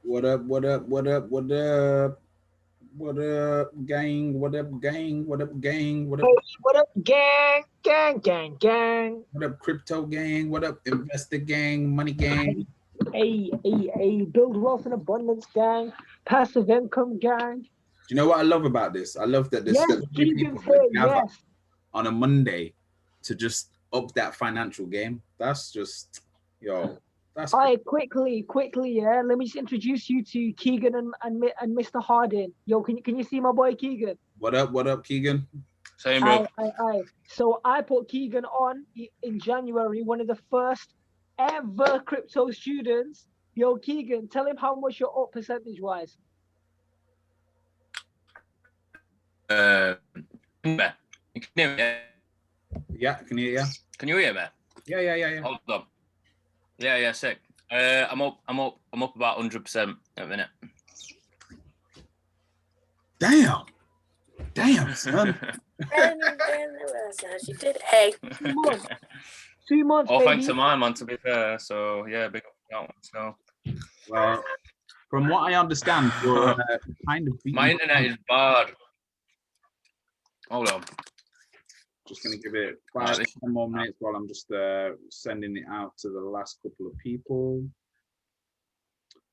What up? What up? What up? What up? What up, gang? What up, gang? What up, gang? What up? What up, gang? Gang, gang, gang. What up, crypto gang? What up, investor gang? Money gang? Hey, build wealth and abundance, gang. Passive income, gang. Do you know what I love about this? I love that there's Yes, so many people Keegan's that here, gather yes. on a Monday to just up that financial game. That's just, yo, that's All right, quickly, yeah. Let me just introduce you to Keegan and Mr. Hardin. Yo, can you see my boy Keegan? What up, Keegan? Same, bro. So I put Keegan on in January, one of the first ever crypto students. Yo, Keegan, tell him how much you're up percentage-wise. Yeah, Yeah, can you hear? can you hear me? Yeah. Hold on. Yeah, sick. I'm up about 100% at the minute. Damn, son. Hey. 2 months, Oh, baby. thanks to mine, man, to be fair. So, yeah, big up that one. So, Well, from what I understand, you're kind of my internet is bad. Hold on. Just going to give it 10 more minutes while I'm just sending it out to the last couple of people.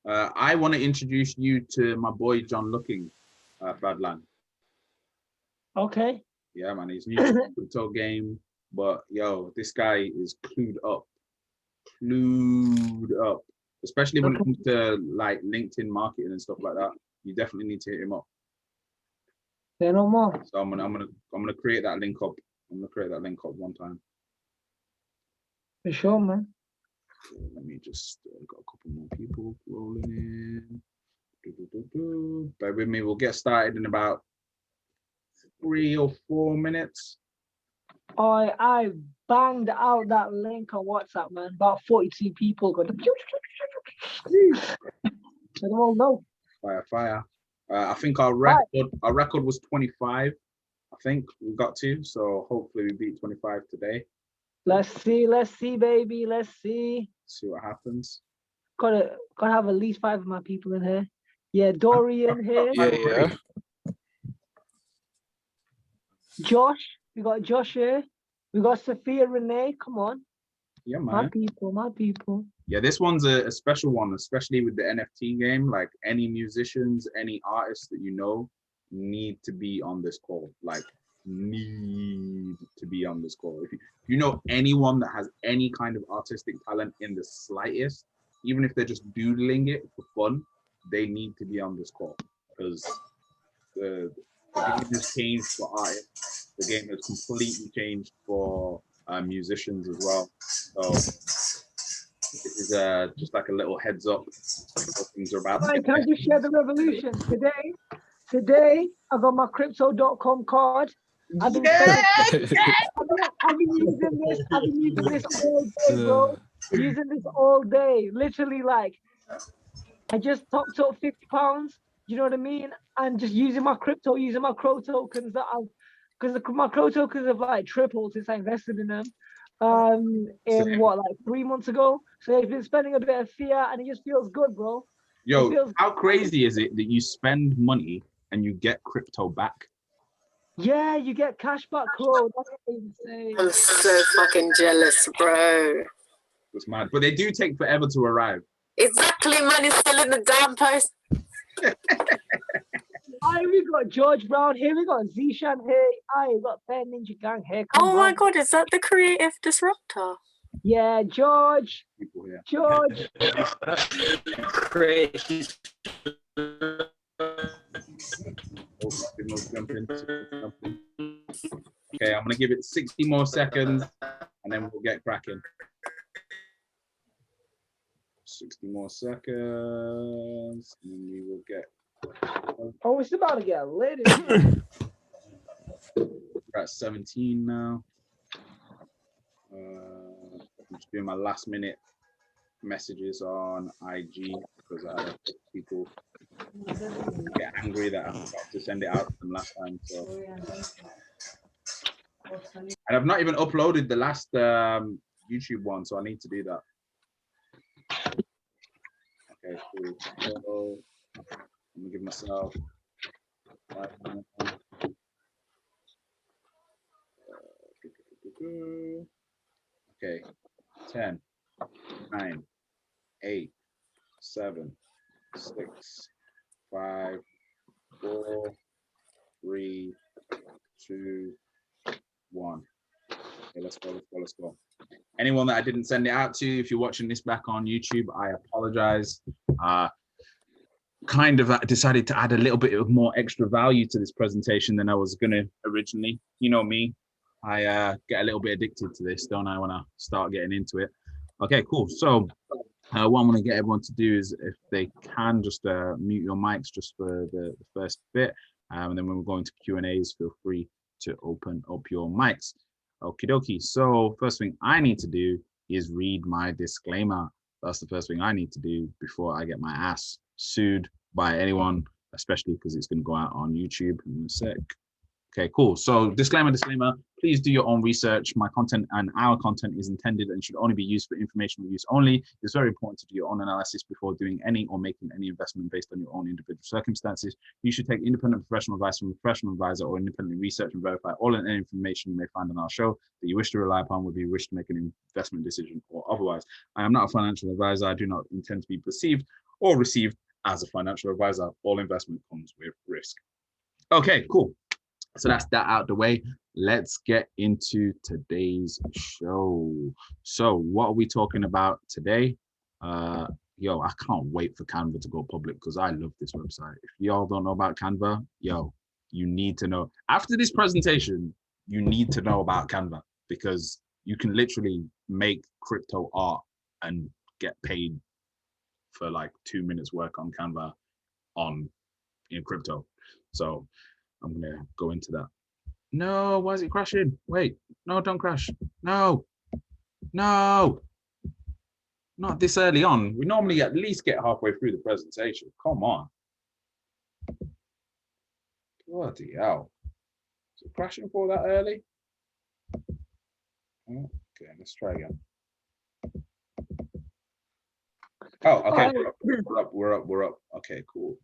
I want to introduce you to my boy John Looking, Badland. Okay. Yeah, man, he's new to the crypto game, but yo, this guy is clued up, especially when it comes to like LinkedIn marketing and stuff like that. You definitely need to hit him up. Say no more. So I'm gonna create that link up. I'm gonna create that link up one time. For sure, man. Let me just got a couple more people rolling in. Bear with me. We'll get started in about 3 or 4 minutes. I banged out that link on WhatsApp, man. About 42 people got. I don't know. Fire. I think our record was 25. I think we got to. So hopefully we beat 25 today. Let's see, baby. Let's see. See what happens. Gotta have at least 5 of my people in here. Yeah, Dorian here. Yeah. Josh, we got Josh here. We got Sophia Renee. Come on. Yeah, man. My people. Yeah, this one's a special one, especially with the NFT game. Like any musicians, any artists that you know need to be on this call. Like need to be on this call. If you know anyone that has any kind of artistic talent in the slightest, even if they're just doodling it for fun, they need to be on this call because the game has changed for artists. The game has completely changed for musicians as well. So this is just like a little heads up. Things are about. Right, can I just share the revolution? Today, I got my crypto.com card. I've been using this all day, bro. Using this all day. Literally, like, I just topped up £50. You know what I mean? And just using my crypto, using my crow tokens because my crow tokens have like tripled since I invested in them. In what, like 3 months ago? So they've been spending a bit of fiat and it just feels good, bro. Yo, how crazy is it that you spend money and you get crypto back? Yeah, you get cash back, bro. That's insane. I'm so fucking jealous, bro. It's mad. But they do take forever to arrive. Exactly, man. It's still in the damn post. We got George Brown here. We got Zishan here. We got Ben Ninja Gang here. Oh my God, is that the creative disruptor? Yeah, George. People here. George. Okay, I'm gonna give it 60 more seconds and then we'll get cracking. 60 more seconds and then we will get. Oh, it's about to get lit. We're at 17 now. I'm just doing my last minute messages on IG because I had people get angry that I forgot to send it out to them last time. So, and I've not even uploaded the last YouTube one, so I need to do that. Okay, Okay, cool. So let me give myself 5 minutes. Okay, 10, 9, 8, 7, 6, 5, 4, 3, 2, 1. Okay, let's go. Anyone that I didn't send it out to, if you're watching this back on YouTube, I apologize. Kind of decided to add a little bit of more extra value to this presentation than I was gonna originally. You know me, I get a little bit addicted to this, don't I, when I start getting into it. Okay, cool. So what I'm going to get everyone to do is, if they can, just mute your mics just for the first bit. And then when we're going to Q&As, feel free to open up your mics. Okie dokie. So first thing I need to do is read my disclaimer. That's the first thing I need to do before I get my ass sued by anyone, especially because it's going to go out on YouTube in a sec. Okay, cool. So disclaimer, please do your own research. My content and our content is intended and should only be used for informational use only. It's very important to do your own analysis before doing any or making any investment based on your own individual circumstances. You should take independent professional advice from a professional advisor or independently research and verify all and any information you may find on our show that you wish to rely upon whether you wish to make an investment decision or otherwise. I am not a financial advisor. I do not intend to be perceived or received as a financial advisor. All investment comes with risk. Okay, cool. So that's that out the way. Let's get into today's show. So what are we talking about today? Yo, I can't wait for Canva to go public because I love this website. If y'all don't know about Canva, yo, you need to know. After this presentation, you need to know about Canva because you can literally make crypto art and get paid for like 2 minutes work on Canva in crypto. So I'm gonna go into that. No, why is it crashing? Wait, no, don't crash. No, not this early on. We normally at least get halfway through the presentation. Come on. Bloody hell. Is it crashing for that early? Okay, let's try again. Oh, okay, we're up. Okay, cool.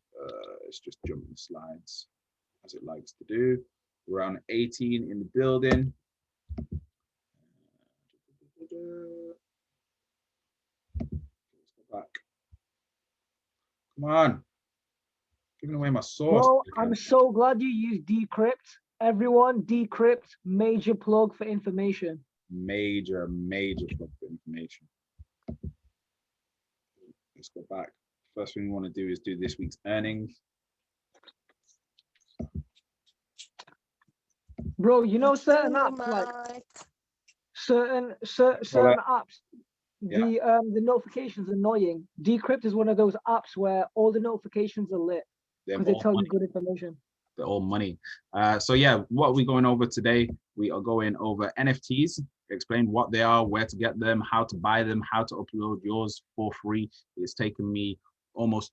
Let's just jump in the slides as it likes to do. We're around 18 in the building. Let's go back. Come on. Giving away my source. Bro, I'm so glad you used Decrypt. Everyone, Decrypt, major plug for information. Major plug for information. Let's go back. First thing we want to do is do this week's earnings. Bro, you know certain apps, like certain apps, the notifications are annoying. Decrypt is one of those apps where all the notifications are lit because they tell you good information. They're all money. So yeah, what are we going over today? We are going over NFTs, explain what they are, where to get them, how to buy them, how to upload yours for free. It's taken me almost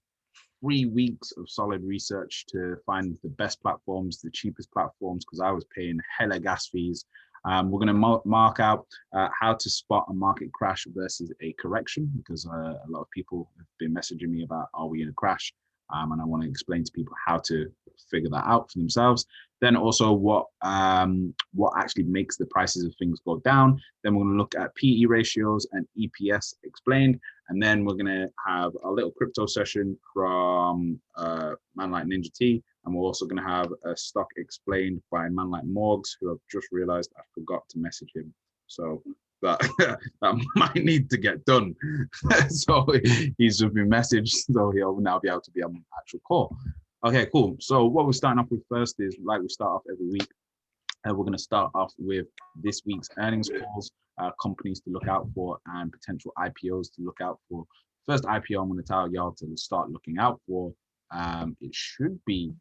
3 weeks of solid research to find the best platforms, the cheapest platforms, because I was paying hella gas fees. We're going to mark out how to spot a market crash versus a correction, because a lot of people have been messaging me about, are we in a crash? And I want to explain to people how to figure that out for themselves. Then also what actually makes the prices of things go down. Then we're going to look at PE ratios and EPS explained. And then we're going to have a little crypto session from man like Ninja T. And we're also going to have a stock explained by man like Morgs, who I've just realized I forgot to message him. So that might need to get done. So he's just been messaged, so he'll now be able to be on the actual call. Okay, cool. So what we're starting off with first is, like we start off every week, we're going to start off with this week's earnings calls, companies to look out for, and potential IPOs to look out for. First IPO I'm going to tell y'all to start looking out for, it should be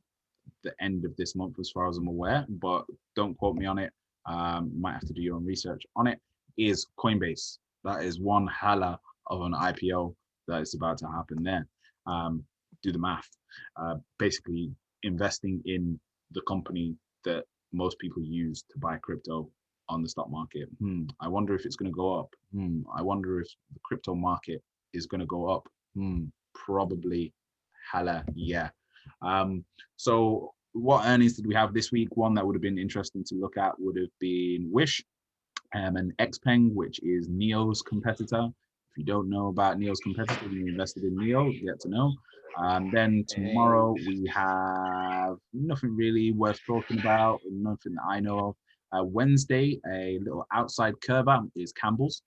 the end of this month as far as I'm aware, but don't quote me on it. Might have to do your own research on it. Is Coinbase. That is one hella of an IPO that is about to happen there. Do the math. Basically investing in the company that most people use to buy crypto on the stock market. I wonder if it's going to go up. I wonder if the crypto market is going to go up. probably hella yeah. So what earnings did we have this week? One that would have been interesting to look at would have been Wish, and Xpeng, which is Neo's competitor. If you don't know about Neo's competitor, you invested in Neo, get to know. Then tomorrow we have nothing really worth talking about, nothing that I know of. Wednesday, a little outside curver is Campbell's.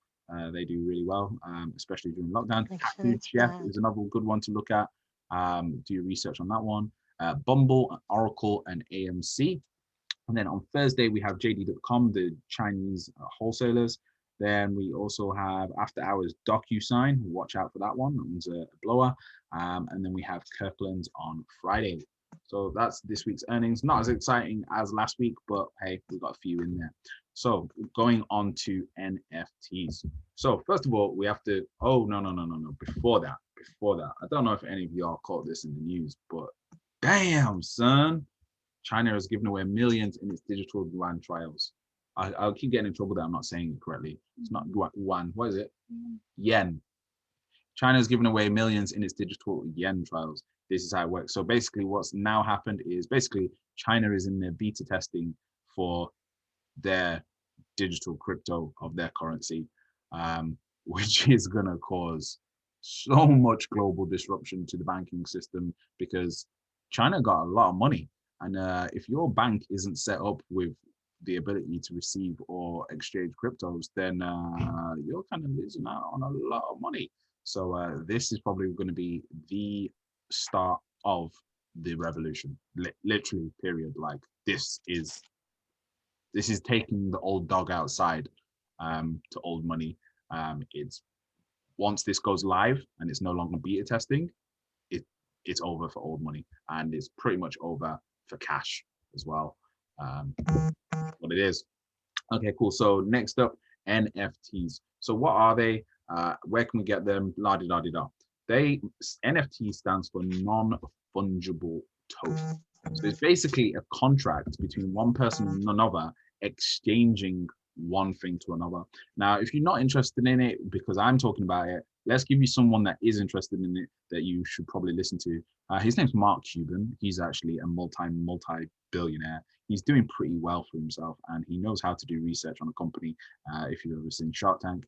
They do really well, especially during lockdown. Cat Food Chef is another good one to look at. Do your research on that one. Bumble, Oracle, and AMC. And then on Thursday, we have JD.com, the Chinese wholesalers. Then we also have After Hours DocuSign. Watch out for that one. That one's a blower. And then we have Kirkland's on Friday. So that's this week's earnings. Not as exciting as last week, but hey, we've got a few in there. So going on to NFTs. So first of all, we have to, oh, no. Before that, I don't know if any of y'all caught this in the news, but damn, son. China has given away millions in its digital yuan trials. I'll keep getting in trouble that I'm not saying it correctly. It's not yuan. What is it? Yen. China has given away millions in its digital yen trials. This is how it works. So basically what's now happened is basically China is in their beta testing for their digital crypto of their currency, which is going to cause so much global disruption to the banking system because China got a lot of money. And if your bank isn't set up with the ability to receive or exchange cryptos, then you're kind of losing out on a lot of money. So this is probably going to be the start of the revolution, literally, period. Like this is taking the old dog outside to old money. It's once this goes live and it's no longer beta testing, it's over for old money, and it's pretty much over for cash as well. What it is. Okay, cool. So next up, NFTs. So what are they? Where can we get them? La di da di da. NFT stands for non-fungible token. So it's basically a contract between one person and another, exchanging one thing to another. Now, if you're not interested in it because I'm talking about it, let's give you someone that is interested in it that you should probably listen to. His name's Mark Cuban. He's actually a multi-billionaire. He's doing pretty well for himself, and he knows how to do research on a company. If you've ever seen Shark Tank,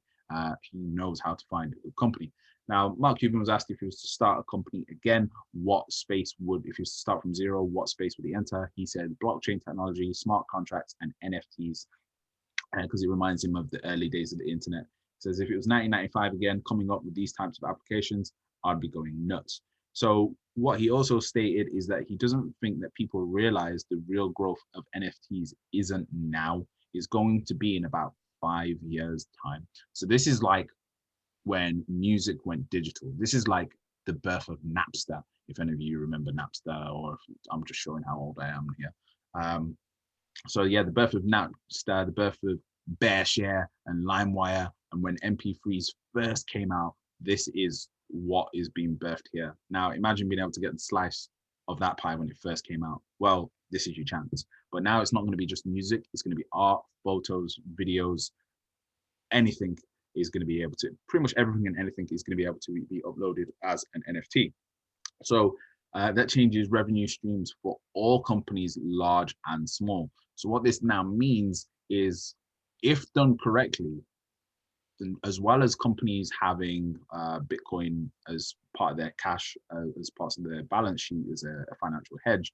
he knows how to find a good company. Now, Mark Cuban was asked if he was to start a company again, what space would, if he was to start from zero, what space would he enter? He said blockchain technology, smart contracts, and NFTs, because it reminds him of the early days of the internet. He says if it was 1995 again, coming up with these types of applications, I'd be going nuts. So what he also stated is that he doesn't think that people realize the real growth of NFTs isn't now, it's going to be in about 5 years' time. So this is like when music went digital. This is like the birth of Napster, if any of you remember Napster, or if I'm just showing how old I am here. So yeah, the birth of Napster, the birth of BearShare and LimeWire, and when MP3s first came out, this is what is being birthed here. Now, imagine being able to get the slice of that pie when it first came out. Well, this is your chance. But now it's not going to be just music. It's going to be art, photos, videos, anything is going to be able to, pretty much everything and anything is going to be able to be uploaded as an NFT. So that changes revenue streams for all companies, large and small. So what this now means is, if done correctly, as well as companies having Bitcoin as part of their cash, as part of their balance sheet as a financial hedge,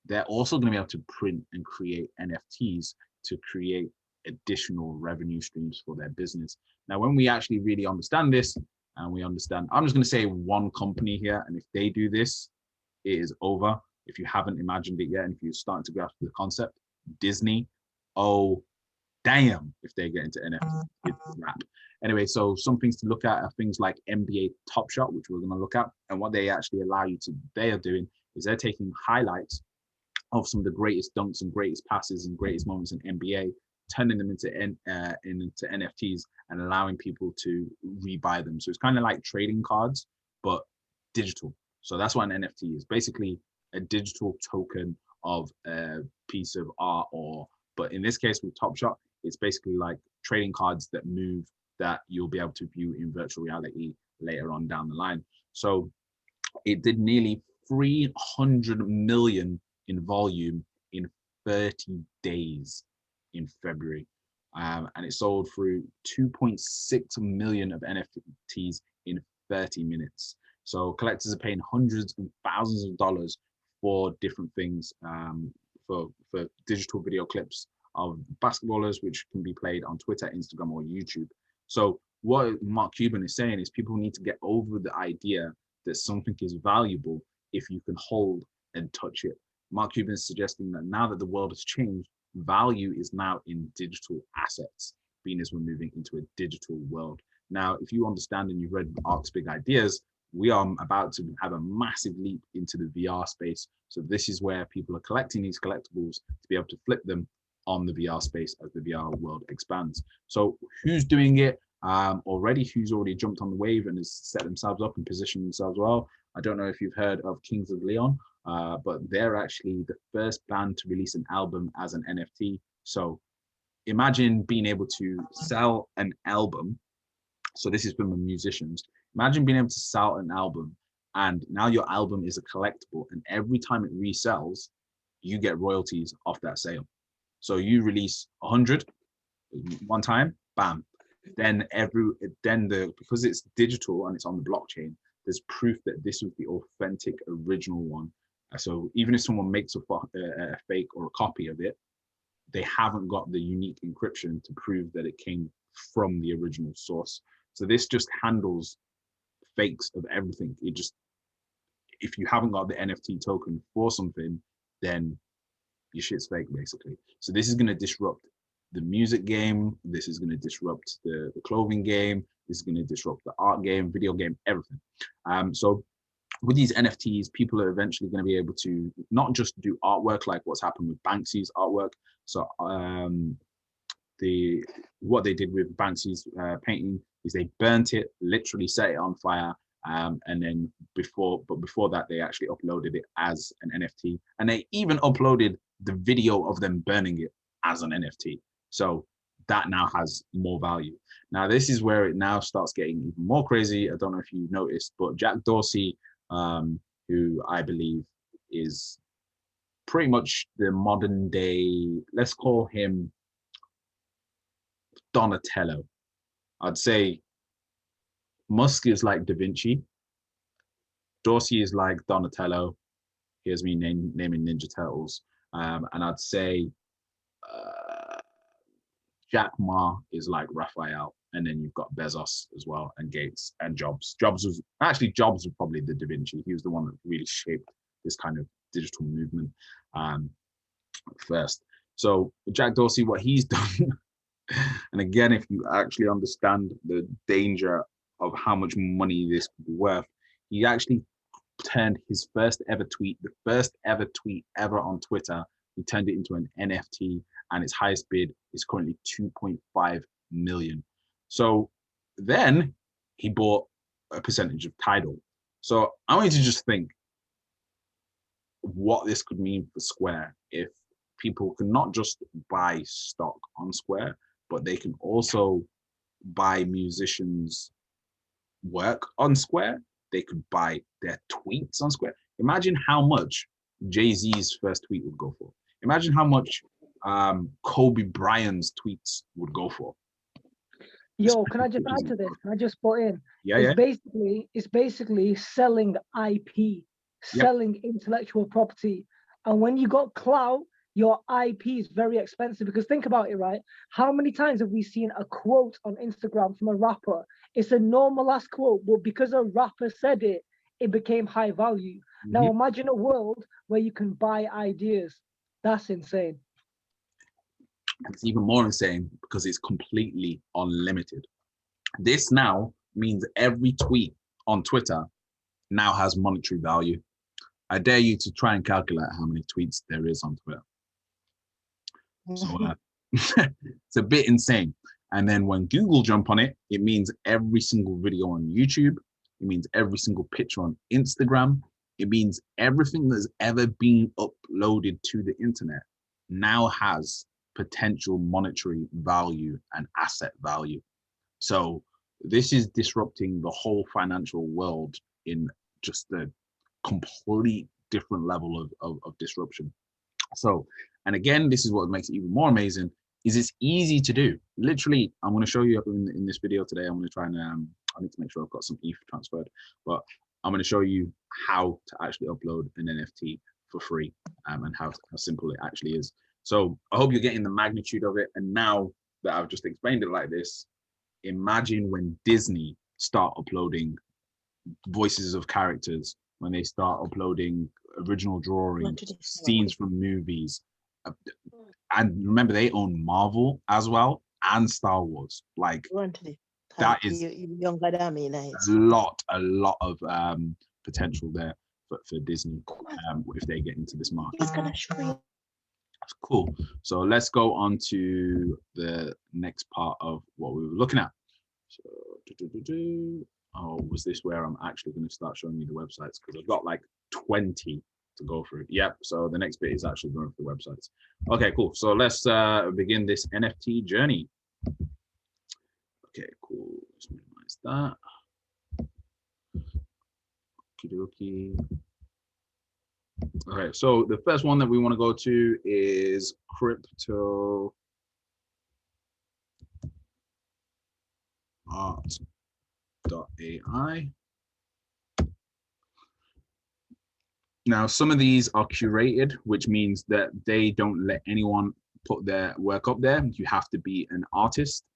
they're also going to be able to print and create NFTs to create additional revenue streams for their business. Now, when we actually really understand this, and we understand, I'm just going to say one company here, and if they do this, it is over. If you haven't imagined it yet, and if you're starting to grasp the concept, Disney, oh, damn, if they get into NFT, it's a wrap. Anyway, so some things to look at are things like NBA Top Shot, which we're going to look at, and what they actually allow you to, they are doing is they're taking highlights of some of the greatest dunks and greatest passes and greatest moments in NBA, turning them into NFTs and allowing people to rebuy them. So it's kind of like trading cards, but digital. So that's what an NFT is, basically a digital token of a piece of art, or, but in this case with Top Shot, it's basically like trading cards that move, that you'll be able to view in virtual reality later on down the line. So It did nearly 300 million in volume in 30 days in February. And it sold through 2.6 million of NFTs in 30 minutes. So collectors are paying hundreds and thousands of dollars for different things, for digital video clips of basketballers, which can be played on Twitter, Instagram, or YouTube. So what Mark Cuban is saying is people need to get over the idea that something is valuable if you can hold and touch it. Mark Cuban is suggesting that now that the world has changed, value is now in digital assets, being as we're moving into a digital world. Now, if you understand and you've read Ark's Big Ideas, we are about to have a massive leap into the VR space. So this is where people are collecting these collectibles to be able to flip them on the VR space as the VR world expands. So who's doing it already? Who's already jumped on the wave and has set themselves up and positioned themselves well? I don't know if you've heard of Kings of Leon, but they're actually the first band to release an album as an NFT. So imagine being able to sell an album. So this is from the musicians. Imagine being able to sell an album, and now your album is a collectible, and every time it resells, you get royalties off that sale. So you release 100 one time, bam. Then because it's digital and it's on the blockchain, there's proof that this was the authentic original one. So even if someone makes a fake or a copy of it, they haven't got the unique encryption to prove that it came from the original source. So this just handles fakes of everything. It just, if you haven't got the NFT token for something, then your shit's fake, basically. So this is going to disrupt the music game. This is going to disrupt the clothing game. This is going to disrupt the art game, video game, everything. So with these NFTs, people are eventually going to be able to not just do artwork like what's happened with Banksy's artwork. So what they did with Banksy's painting is they burnt it, literally set it on fire, and then before that they actually uploaded it as an NFT, and they even uploaded the video of them burning it as an NFT. So that now has more value. Now this is where it now starts getting even more crazy. I don't know if you noticed, but Jack Dorsey, who I believe is pretty much the modern day, let's call him Donatello. I'd say Musk is like Da Vinci. Dorsey is like Donatello. Here's me naming Ninja Turtles. And I'd say Jack Ma is like Raphael. And then you've got Bezos as well, and Gates and Jobs. Jobs was probably the Da Vinci. He was the one that really shaped this kind of digital movement first. So Jack Dorsey, what he's done, and again, if you actually understand the danger of how much money this could be worth, he actually turned his first ever tweet, the first ever tweet ever on Twitter, he turned it into an NFT, and its highest bid is currently 2.5 million. So then he bought a percentage of Tidal. So I want you to just think what this could mean for Square if people can not just buy stock on Square, but they can also buy musicians' work on Square. They could buy their tweets on Square. Imagine how much Jay-Z's first tweet would go for. Imagine how much Kobe Bryant's tweets would go for. Yo, can I just add to this? Can I just put in? Yeah, It's basically selling IP, selling intellectual property. And when you got clout, your IP is very expensive, because think about it, right? How many times have we seen a quote on Instagram from a rapper? It's a normal ass quote, but because a rapper said it, it became high value. Mm-hmm. Now imagine a world where you can buy ideas. That's insane. It's even more insane because it's completely unlimited. This now means every tweet on Twitter now has monetary value. I dare you to try and calculate how many tweets there is on Twitter. So it's a bit insane. And then when Google jump on it, it means every single video on YouTube. It means every single picture on Instagram. It means everything that's ever been uploaded to the internet now has potential monetary value and asset value. So this is disrupting the whole financial world in just a complete different level of disruption. So, and again, this is what makes it even more amazing, is it's easy to do. Literally, I'm going to show you in this video today. I'm going to try and I need to make sure I've got some ETH transferred, but I'm going to show you how to actually upload an NFT for free, and how simple it actually is. So I hope you're getting the magnitude of it. And now that I've just explained it like this, imagine when Disney start uploading voices of characters, when they start uploading original drawings, scenes from movies. And remember, they own Marvel as well and Star Wars. Like, that is a lot of potential there for Disney if they get into this market. That's cool. So let's go on to the next part of what we were looking at. So, oh, was this where I'm actually going to start showing you the websites? Because I've got like 20 to go through. Yep. So the next bit is actually going through the websites. Okay, cool. So let's begin this NFT journey. Okay, cool. Let's minimize that. Okie dokie. Okay, so the first one that we want to go to is crypto art.ai. Now, some of these are curated, which means that they don't let anyone put their work up there. You have to be an artist.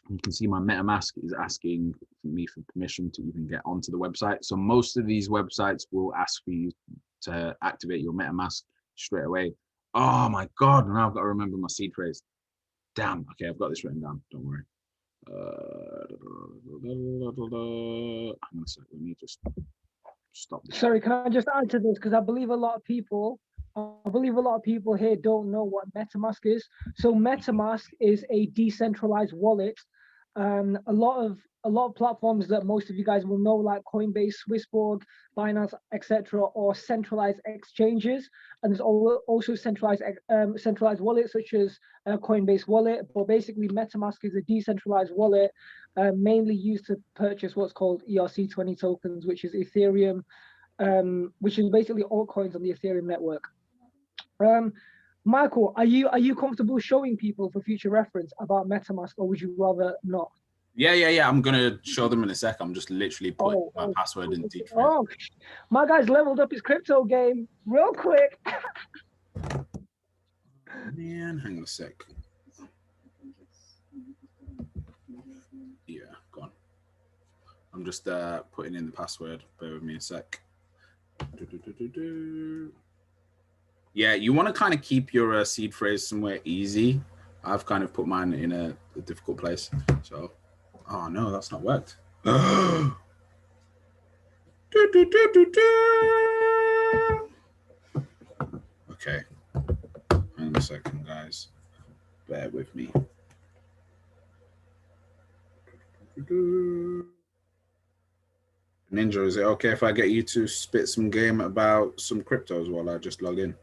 You can see my MetaMask is asking me for permission to even get onto the website. So most of these websites will ask for you to activate your MetaMask straight away. Oh my God, now I've got to remember my seed phrase. Damn, okay, I've got this written down, don't worry. Hang on a sec, let me just stop this. Sorry, can I just add to this? Because I believe a lot of people here don't know what MetaMask is. So MetaMask is a decentralized wallet. A lot of platforms that most of you guys will know, like Coinbase, Swissborg, Binance, etc., or centralized exchanges. And there's also centralized wallets such as Coinbase Wallet. But basically, MetaMask is a decentralized wallet, mainly used to purchase what's called ERC20 tokens, which is Ethereum, which is basically altcoins on the Ethereum network. Michael, are you comfortable showing people for future reference about MetaMask, or would you rather not? Yeah. I'm gonna show them in a sec. I'm just literally putting my password in deep. Oh, my guy's leveled up his crypto game real quick. Man, hang on a sec. Yeah, go on. I'm just putting in the password. Bear with me a sec. Yeah, you want to kind of keep your seed phrase somewhere easy. I've kind of put mine in a difficult place. So, oh no, that's not worked. Okay, hang on a second, guys. Bear with me. Ninja, is it okay if I get you to spit some game about some cryptos while I just log in?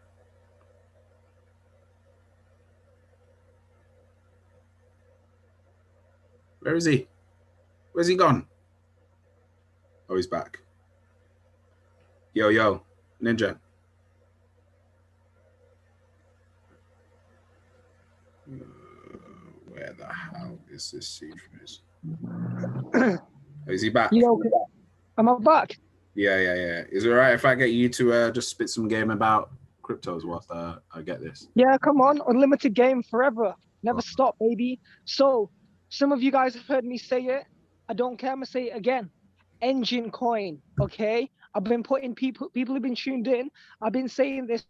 Where is he? Where's he gone? Oh, he's back. Yo, Ninja. Where the hell is this seed phrase? Oh, is he back? Yo, am I back? Yeah. Is it all right if I get you to just spit some game about cryptos whilst I get this? Yeah, come on. Unlimited game forever. Never stop, baby. So, some of you guys have heard me say it. I don't care. I'm going to say it again. Engine coin, okay? I've been putting people have been tuned in. I've been saying this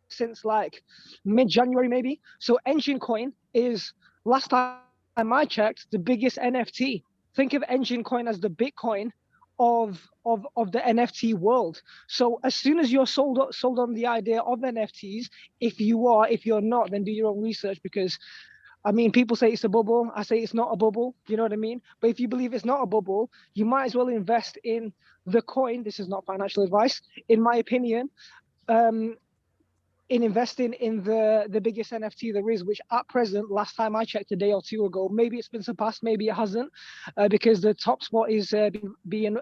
since like mid-January maybe. So Engine coin is, last time I checked, the biggest NFT. Think of Engine coin as the Bitcoin of the NFT world. So as soon as you're sold on the idea of NFTs, if you're not, then do your own research, because I mean, people say it's a bubble. I say it's not a bubble. You know what I mean? But if you believe it's not a bubble, you might as well invest in the coin. This is not financial advice, in my opinion. investing in the biggest NFT there is, which at present, last time I checked a day or two ago, maybe it's been surpassed, maybe it hasn't, because the top spot is being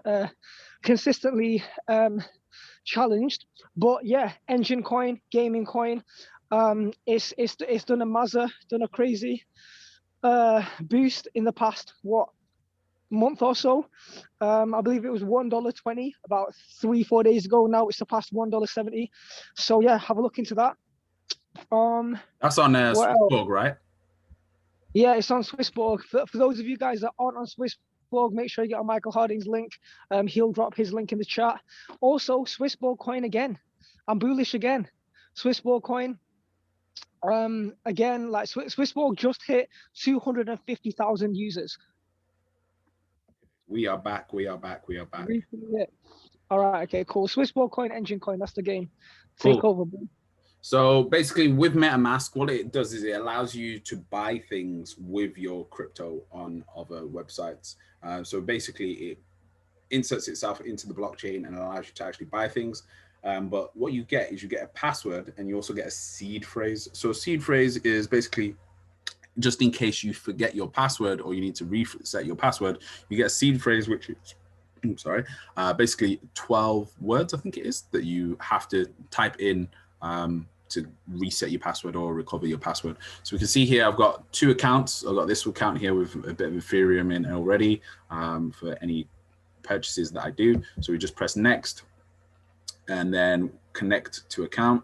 consistently challenged. But yeah, engine coin, gaming coin, it's done a done a crazy boost in the past month or so. I believe it was $1.20 about 3-4 days ago. Now it's surpassed $1.70. So yeah, have a look into that. That's on Swissborg, right? Yeah, it's on Swissborg. For those of you guys that aren't on Swissborg, make sure you get on Michael Harding's link. He'll drop his link in the chat. Also, Swissborg coin again. I'm bullish again. Swissborg coin. Again, like Swissborg just hit 250,000 users. We are back. We are back. We are back. All right. Okay. Cool. Swissborg coin, engine coin. That's the game. Cool. Take over, bro. So basically, with MetaMask, what it does is it allows you to buy things with your crypto on other websites. So basically, it inserts itself into the blockchain and allows you to actually buy things. But what you get is you get a password and you also get a seed phrase. So a seed phrase is basically just in case you forget your password or you need to reset your password, you get a seed phrase, which is, basically 12 words, I think it is, that you have to type in to reset your password or recover your password. So we can see here, I've got 2 accounts. I've got this account here with a bit of Ethereum in already for any purchases that I do. So we just press next and then connect to account.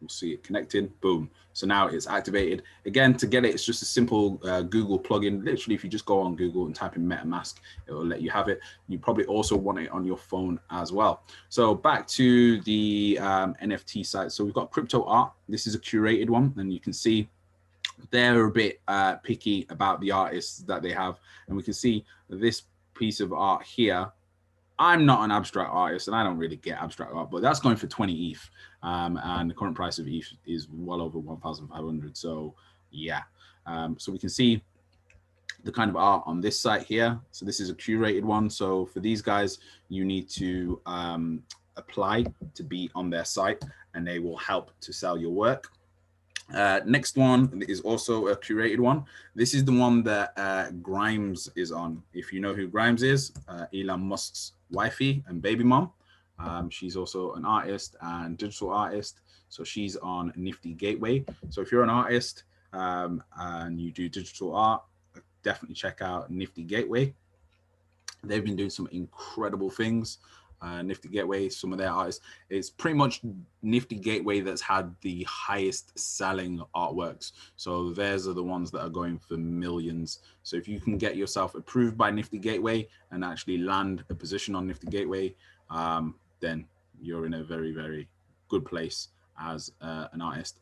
We'll see it connecting, boom. So now it's activated. Again, to get it, it's just a simple Google plugin. Literally, if you just go on Google and type in MetaMask, it will let you have it. You probably also want it on your phone as well. So back to the NFT site. So we've got crypto art. This is a curated one, and you can see they're a bit picky about the artists that they have. And we can see this piece of art here. I'm not an abstract artist and I don't really get abstract art, but that's going for 20 ETH. And the current price of ETH is well over 1,500. So yeah, so we can see the kind of art on this site here. So this is a curated one. So for these guys, you need to apply to be on their site and they will help to sell your work. Next one is also a curated one. This is the one that Grimes is on. If you know who Grimes is, Elon Musk's wifey and baby mom. She's also an artist and digital artist. So she's on Nifty Gateway. So if you're an artist and you do digital art, definitely check out Nifty Gateway. They've been doing some incredible things. Nifty Gateway, some of their artists, it's pretty much Nifty Gateway that's had the highest selling artworks. So theirs are the ones that are going for millions. So if you can get yourself approved by Nifty Gateway and actually land a position on Nifty Gateway, then you're in a very, very good place as an artist.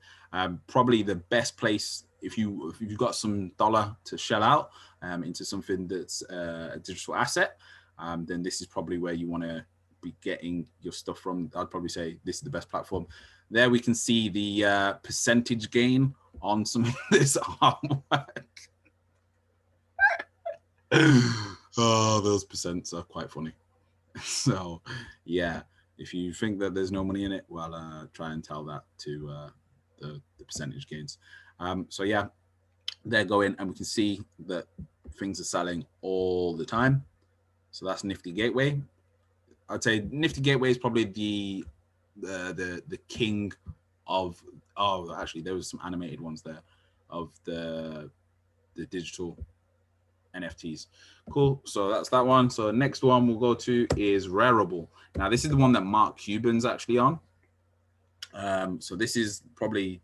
Probably the best place if you've got some dollar to shell out into something that's a digital asset, then this is probably where you want to be getting your stuff from. I'd probably say this is the best platform. There we can see the percentage gain on some of this artwork. Oh, those percents are quite funny. So yeah, if you think that there's no money in it, well, try and tell that to the percentage gains. So yeah, they're going and we can see that things are selling all the time. So that's Nifty Gateway. I'd say Nifty Gateway is probably the king of, oh, actually there was some animated ones there of the digital NFTs. Cool. So that's that one. So next one we'll go to is Rarible. Now this is the one that Mark Cuban's actually on. So this is the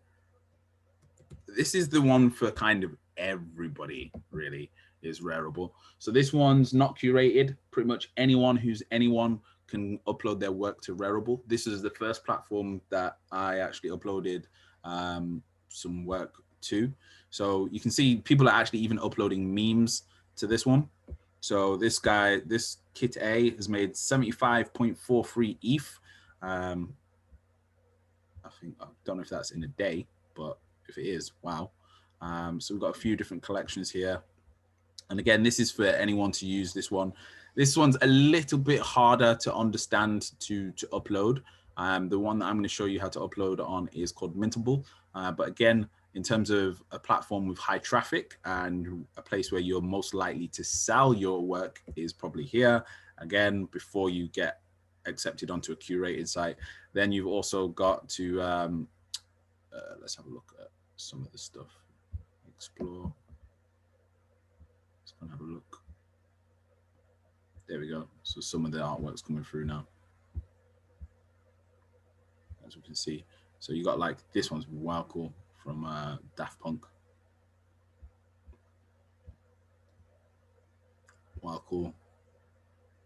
one for kind of everybody really, is Rarible. So this one's not curated. Pretty much anyone can upload their work to Rarible. This is the first platform that I actually uploaded some work to. So you can see people are actually even uploading memes to this one. So this guy, this Kit A, has made 75.43 ETH. I don't know if that's in a day, but if it is, wow. So we've got a few different collections here. And again, this is for anyone to use this one. This one's a little bit harder to understand to upload. The one that I'm going to show you how to upload on is called Mintable. But again, in terms of a platform with high traffic and a place where you're most likely to sell your work is probably here. Again, before you get accepted onto a curated site, then you've also got to, let's have a look at some of the stuff. Explore. Let's go and have a look. There we go. So some of the artwork's coming through now, as we can see. So you got like, this one's wow cool from Daft Punk. Wow cool.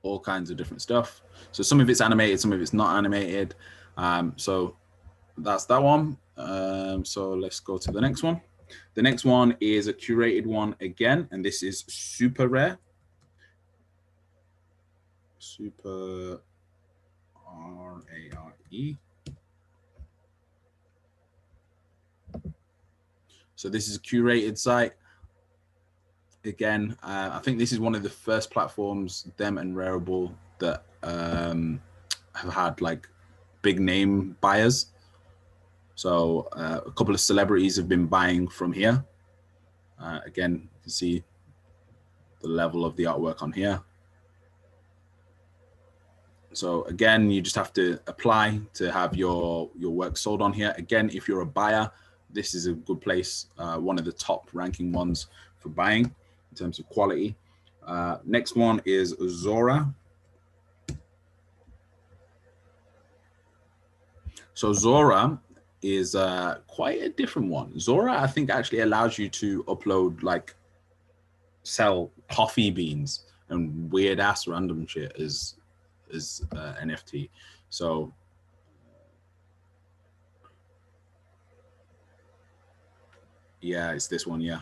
All kinds of different stuff. So some of it's animated, some of it's not animated. So that's that one. So let's go to the next one. The next one is a curated one again, and this is super rare. Super R-A-R-E. So this is a curated site. Again, I think this is one of the first platforms, them and Rarible, that have had like big name buyers. So a couple of celebrities have been buying from here. Again, you can see the level of the artwork on here. So again, you just have to apply to have your work sold on here. Again, if you're a buyer, this is a good place, one of the top ranking ones for buying in terms of quality. Next one is Zora. So Zora is quite a different one. Zora, I think, actually allows you to upload, like, sell coffee beans and weird ass random shit as NFT. So yeah, it's this one. Yeah.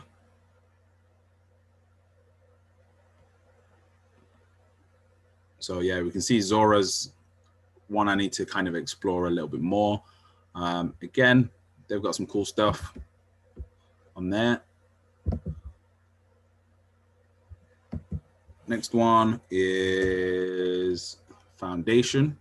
So yeah, we can see Zora's one I need to kind of explore a little bit more. Again, they've got some cool stuff on there. Next one is Foundation.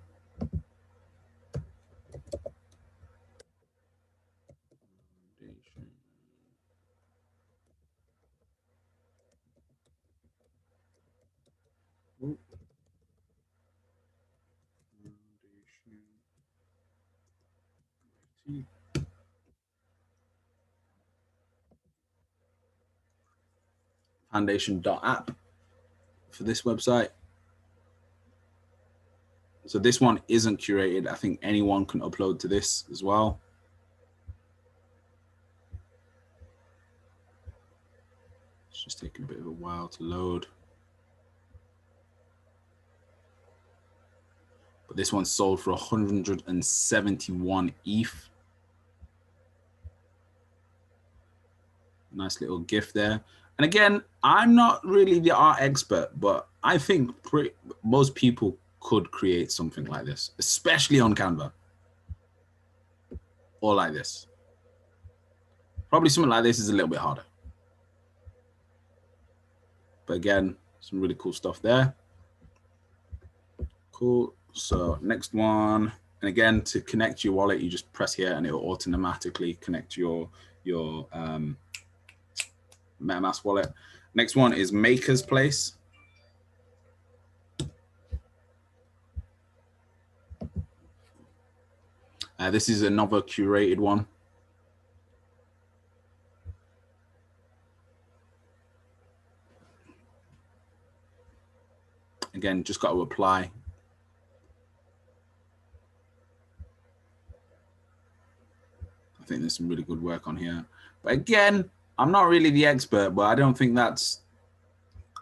Foundation.app for this website. So this one isn't curated. I think anyone can upload to this as well. It's just taking a bit of a while to load. But this one's sold for 171 ETH. Nice little gift there. And again, I'm not really the art expert, but I think most people could create something like this, especially on Canva or like this. Probably something like this is a little bit harder. But again, some really cool stuff there. Cool. So next one, and again, to connect your wallet, you just press here and it will automatically connect your MetaMask wallet. Next one is Maker's Place. This is another curated one. Again, just got to apply. I think there's some really good work on here. But again, I'm not really the expert, but I don't think that's,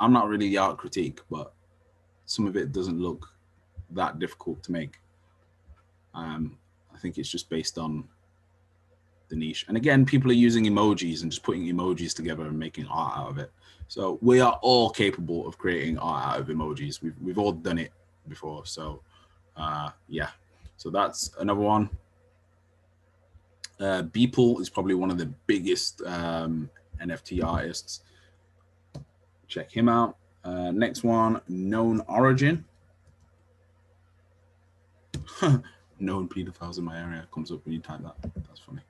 I'm not really the art critique, but some of it doesn't look that difficult to make. I think it's just based on the niche. And again, people are using emojis and just putting emojis together and making art out of it. So we are all capable of creating art out of emojis. We've all done it before. So yeah, so that's another one. Beeple is probably one of the biggest NFT artists. Check him out. Next one, Known Origin. known pedophiles in my area comes up when you type that. That's funny.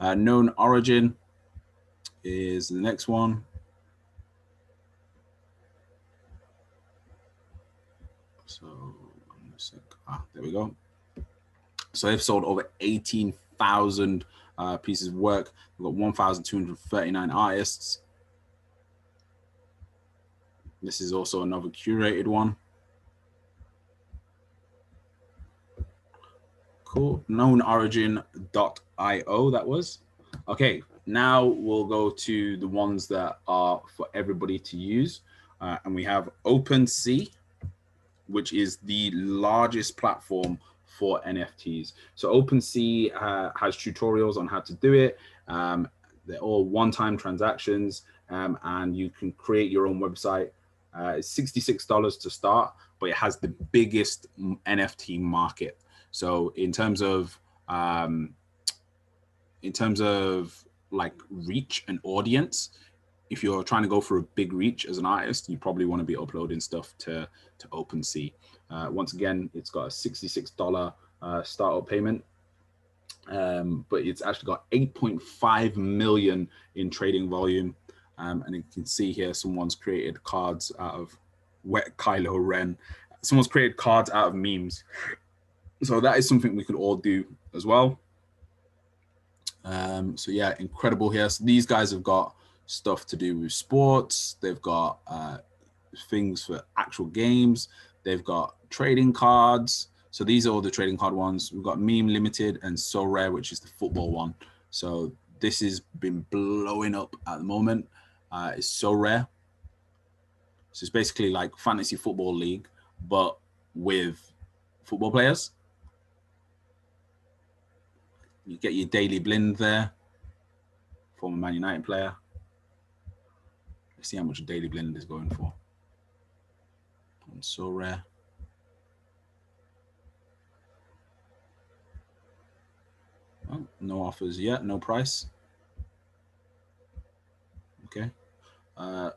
Known origin is the next one. So there we go. So they've sold over 18,000 pieces of work. We've got 1,239 artists. This is also another curated one. Cool. Knownorigin.io, that was. Okay, now we'll go to the ones that are for everybody to use. And we have OpenSea, which is the largest platform for NFTs. So OpenSea has tutorials on how to do it. They're all one-time transactions, and you can create your own website. It's $66 to start, but it has the biggest NFT market. So in terms of like reach and audience, if you're trying to go for a big reach as an artist, you probably want to be uploading stuff to OpenSea. Once again, it's got a $66 startup payment, but it's actually got 8.5 million in trading volume. And you can see here, someone's created cards out of wet Kylo Ren. Someone's created cards out of memes. So that is something we could all do as well. So yeah, incredible here. So these guys have got stuff to do with sports. They've got things for actual games. They've got trading cards. So these are all the trading card ones. We've got Meme Limited and So Rare, which is the football one. So this has been blowing up at the moment. It's So Rare. So it's basically like fantasy football league, but with football players. You get your Daily Blind there, former Man United player. Let's see how much Daily Blind is going for. And So Rare. Well, no offers yet, no price. Okay.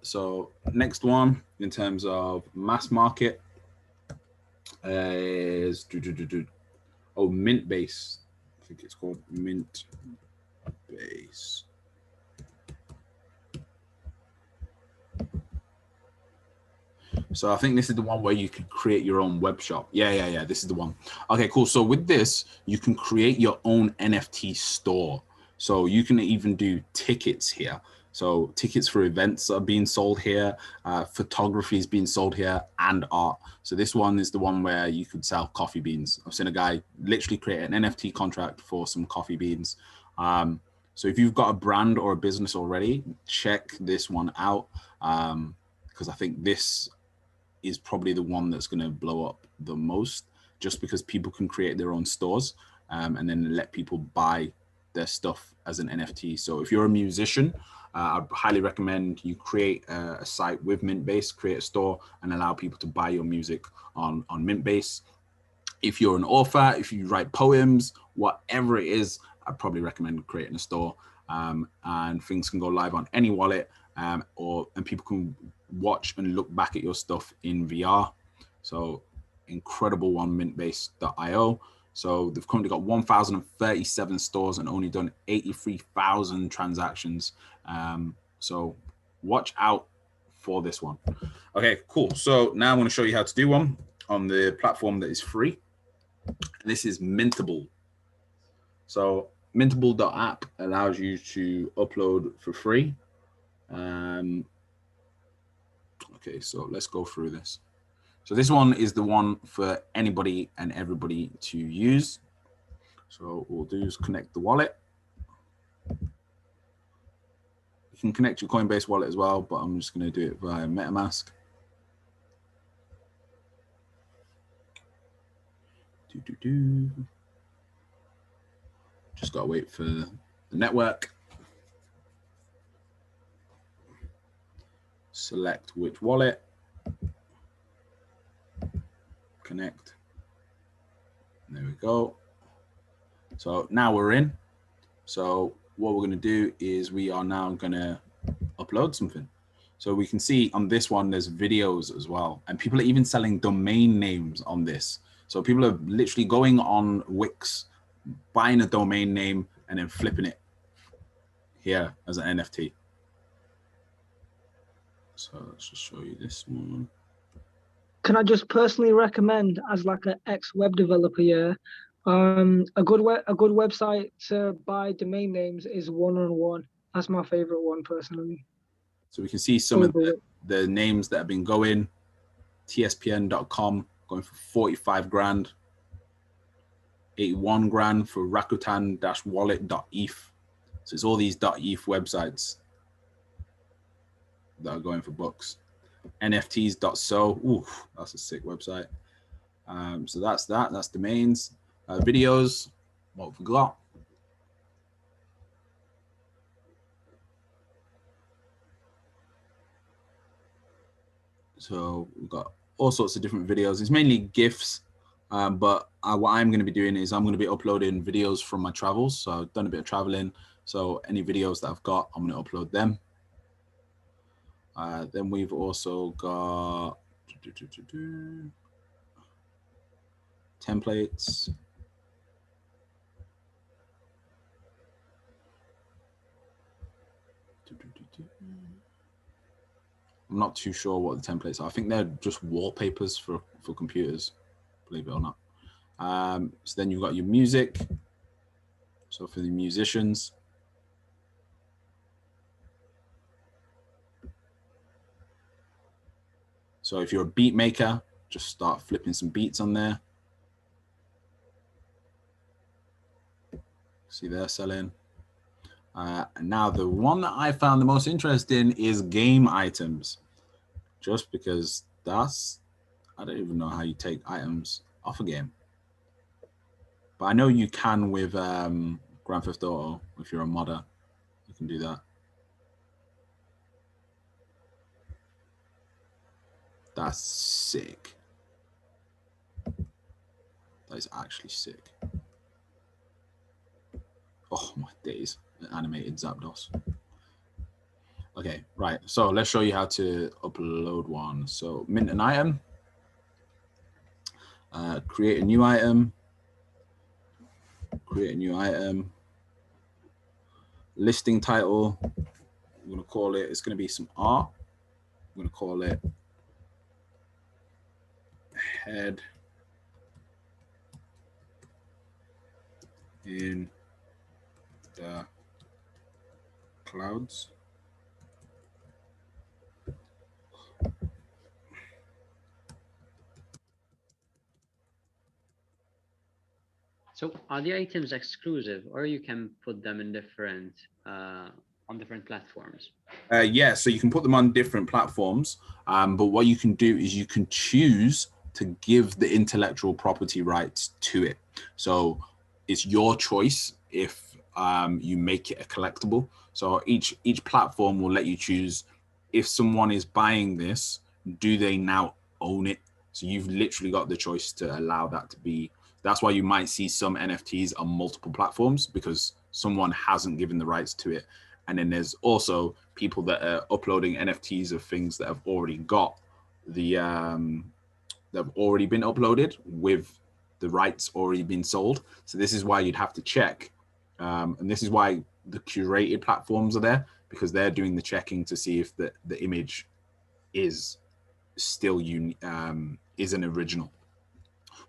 So next one in terms of mass market is Mint Base. I think it's called Mint Base. So I think this is the one where you can create your own web shop. Yeah. This is the one. Okay, cool. So with this, you can create your own NFT store. So you can even do tickets here. So tickets for events are being sold here. Photography is being sold here, and art. So this one is the one where you could sell coffee beans. I've seen a guy literally create an NFT contract for some coffee beans. So if you've got a brand or a business already, check this one out, because I think this is probably the one that's going to blow up the most, just because people can create their own stores and then let people buy their stuff as an NFT. So if you're a musician, I highly recommend you create a site with Mintbase, create a store, and allow people to buy your music on Mintbase. If you're an author, if you write poems, whatever it is, I'd probably recommend creating a store, and things can go live on any wallet, and people can watch and look back at your stuff in VR. So incredible one, mintbase.io. So they've currently got 1,037 stores and only done 83,000 transactions. So watch out for this one. Okay, cool. So now I'm going to show you how to do one on the platform that is free. This is Mintable. So Mintable.app allows you to upload for free. Okay, so let's go through this. So this one is the one for anybody and everybody to use. So what we'll do is connect the wallet. You can connect your Coinbase wallet as well, but I'm just going to do it via MetaMask. Just got to wait for the network. Select which wallet. Connect. There we go. So now we're in. So what we're going to do is we are now going to upload something. So we can see on this one, there's videos as well. And people are even selling domain names on this. So people are literally going on Wix, buying a domain name and then flipping it here as an NFT. So let's just show you this one. Can I just personally recommend, as like an ex-web developer, yeah, a good website to buy domain names is 1on1. That's my favorite one personally. So we can see some of the names that have been going. TSPN.com going for 45 grand. 81 grand for Rakuten-wallet.eth. So it's all these .eth websites that are going for bucks. NFTs.so. Ooh, that's a sick website. So that's that. That's domains. Videos. What have we got? So we've got all sorts of different videos. It's mainly GIFs, but what I'm going to be doing is I'm going to be uploading videos from my travels. So I've done a bit of traveling. So any videos that I've got, I'm going to upload them. Then we've also got templates. I'm not too sure what the templates are. I think they're just wallpapers for computers, believe it or not. So then you've got your music. So for the musicians. So if you're a beat maker, just start flipping some beats on there. See they're selling. And now the one that I found the most interesting is game items. Just because that's, I don't even know how you take items off a game. But I know you can with Grand Theft Auto. If you're a modder, you can do that. That's sick. That is actually sick. Oh my days, an animated Zapdos. Okay, right. So let's show you how to upload one. So mint an item, create a new item, listing title. I'm gonna call it, it's gonna be some art. I'm gonna call it head in the clouds. So are the items exclusive, or you can put them in different on different platforms? Yeah, so you can put them on different platforms, but what you can do is you can choose to give the intellectual property rights to it. So it's your choice if you make it a collectible. So each platform will let you choose if someone is buying this, do they now own it? So you've literally got the choice to allow that to be. That's why you might see some NFTs on multiple platforms, because someone hasn't given the rights to it. And then there's also people that are uploading NFTs of things that have already got the that have already been uploaded with the rights already been sold. So this is why you'd have to check, and this is why the curated platforms are there, because they're doing the checking to see if the image is still is an original.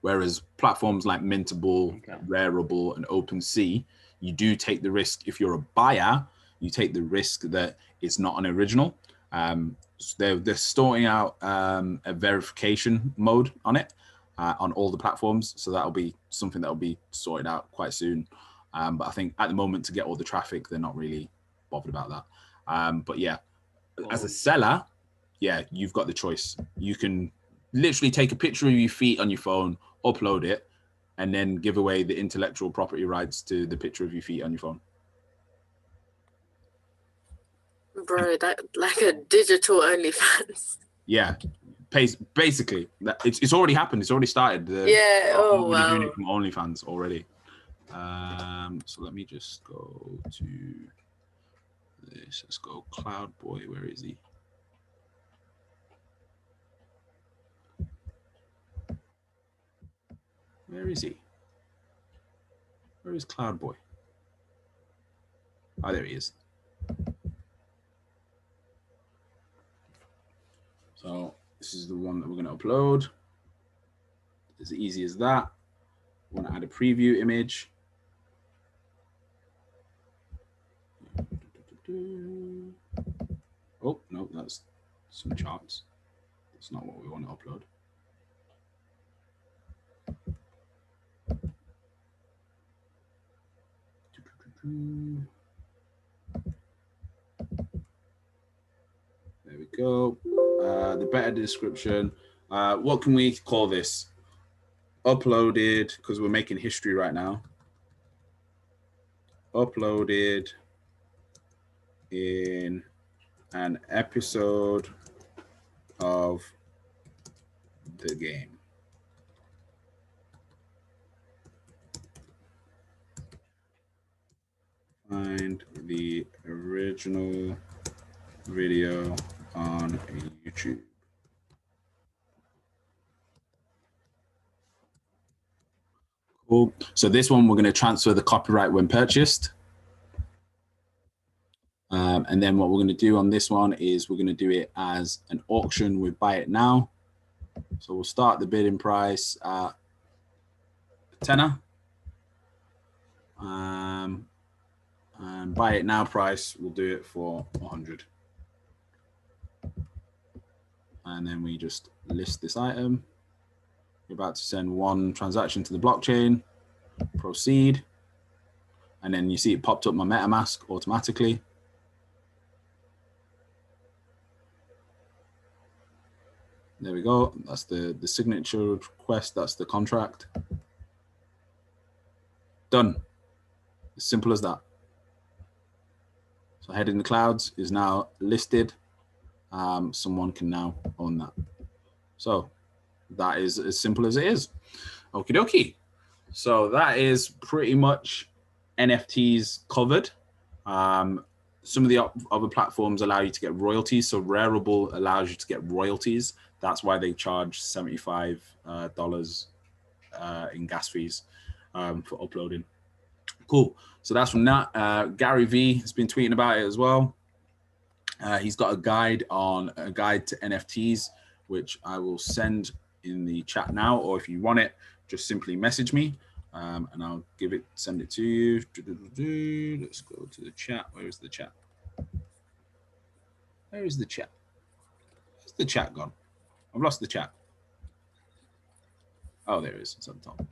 Whereas platforms like Mintable, Rareable, and OpenSea, you do take the risk. If you're a buyer, you take the risk that it's not an original. So they're sorting out a verification mode on it on all the platforms. So that'll be something that'll be sorted out quite soon. But I think at the moment, to get all the traffic, they're not really bothered about that. But yeah, as a seller, yeah, you've got the choice. You can literally take a picture of your feet on your phone, upload it, and then give away the intellectual property rights to the picture of your feet on your phone. Bro, that like a digital OnlyFans. Yeah, basically, it's already happened. It's already started. Yeah. Oh wow. Doing it from OnlyFans already. So let me just go to this. Let's go Cloud Boy. Where is he? Where is he? Where is Cloud Boy? Oh, there he is. So this is the one that we're going to upload. As easy as that. Want to add a preview image. Oh, no, that's some charts. That's not what we want to upload. There we go. The better description. What can we call this? Uploaded, because we're making history right now. Uploaded in an episode of the game. Find the original video on YouTube. Cool. So this one, we're going to transfer the copyright when purchased. And then what we're going to do on this one is we're going to do it as an auction with buy it now. So we'll start the bidding price at £10. And buy it now price, we'll do it for 100. And then we just list this item. We're about to send one transaction to the blockchain, proceed. And then you see it popped up my MetaMask automatically. There we go. That's the signature request. That's the contract. Done. As simple as that. So Head in the Clouds is now listed. Someone can now own that. So that is as simple as it is. Okie dokie. So that is pretty much NFTs covered. Some of the other platforms allow you to get royalties. So Rarible allows you to get royalties. That's why they charge $75 in gas fees for uploading. Cool. So that's from that. Gary V has been tweeting about it as well. He's got a guide to NFTs, which I will send in the chat now. Or if you want it, just simply message me and I'll send it to you. Let's go to the chat. Where is the chat? Where is the chat? Where's the chat gone? I've lost the chat. Oh, there it is. It's on top.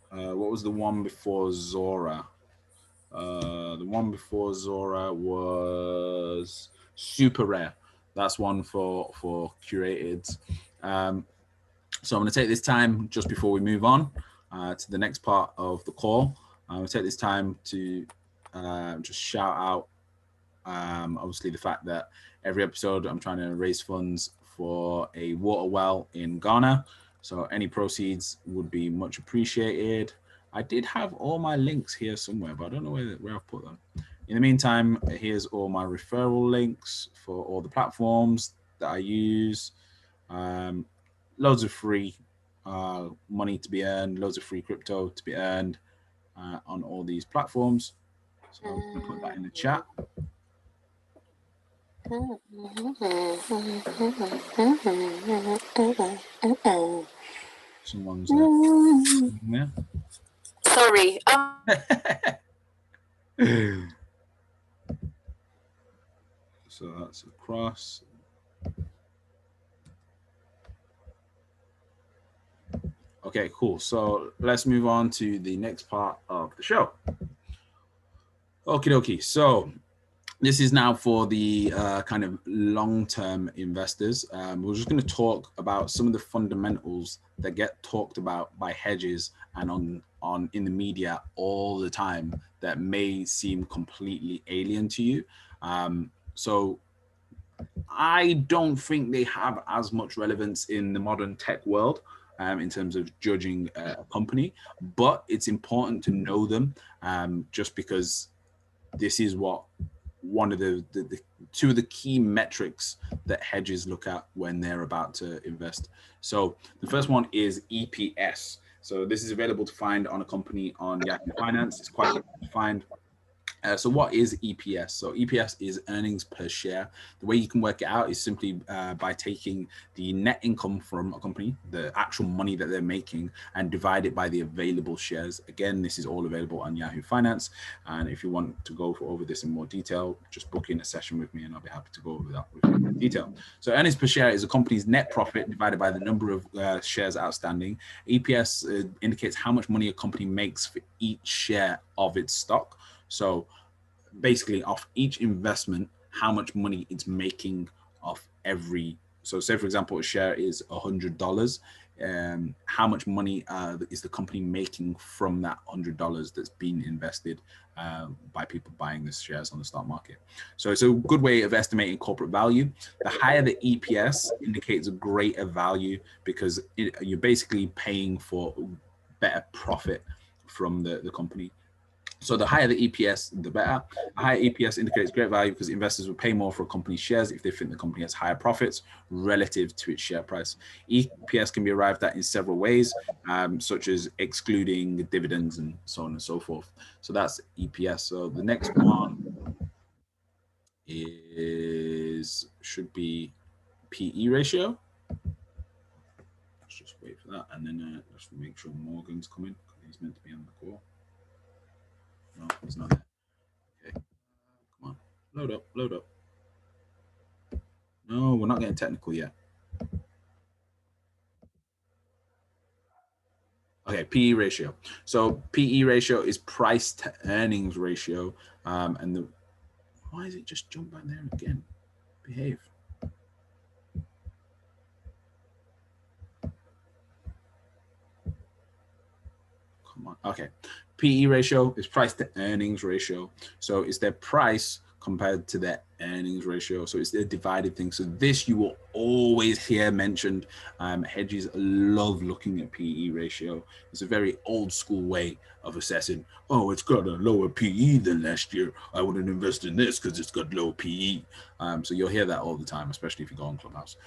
What was the one before Zora? The one before Zora was Super Rare. That's one for curated. So I'm going to take this time just before we move on to the next part of the call. I'm going to take this time to just shout out obviously the fact that every episode I'm trying to raise funds for a water well in Ghana. So any proceeds would be much appreciated. I did have all my links here somewhere, but I don't know where I've put them. In the meantime, here's all my referral links for all the platforms that I use. Loads of free money to be earned, loads of free crypto to be earned on all these platforms. So I'm going to put that in the chat. Someone's there. Sorry. So that's across. Okay, cool. So let's move on to the next part of the show. Okie dokie. So this is now for the kind of long-term investors. We're just going to talk about some of the fundamentals that get talked about by hedges and on in the media all the time that may seem completely alien to you. So I don't think they have as much relevance in the modern tech world in terms of judging a company, but it's important to know them just because this is what one of the two of the key metrics that hedges look at when they're about to invest. So the first one is EPS. So this is available to find on a company on Yahoo Finance. It's quite easy to find. So what is EPS? So EPS is earnings per share. The way you can work it out is simply by taking the net income from a company, the actual money that they're making, and divide it by the available shares. Again, this is all available on Yahoo Finance. And if you want to go over this in more detail, just book in a session with me and I'll be happy to go over that with you in detail. So earnings per share is a company's net profit divided by the number of shares outstanding. EPS indicates how much money a company makes for each share of its stock. So basically off each investment, how much money it's making off every, so say for example, a share is $100. How much money is the company making from that $100 that's been invested by people buying the shares on the stock market? So it's a good way of estimating corporate value. The higher the EPS indicates a greater value because you're basically paying for better profit from the company. So the higher the EPS, the better. A higher EPS indicates great value because investors will pay more for a company's shares if they think the company has higher profits relative to its share price. EPS can be arrived at in several ways, such as excluding dividends and so on and so forth. So that's EPS. So the next one should be PE ratio. Let's just wait for that, and then just make sure Morgan's coming because he's meant to be on the call. No, it's not there. Okay. Come on. Load up, load up. No, we're not getting technical yet. Okay, PE ratio. So PE ratio is price to earnings ratio. And why is it just jump back there again? Behave. Come on. Okay. PE ratio is price to earnings ratio. So it's their price compared to their earnings ratio. So it's the divided thing. So this you will always hear mentioned. Hedges love looking at PE ratio. It's a very old school way of assessing. Oh, it's got a lower PE than last year. I wouldn't invest in this because it's got low PE. So you'll hear that all the time, especially if you go on Clubhouse.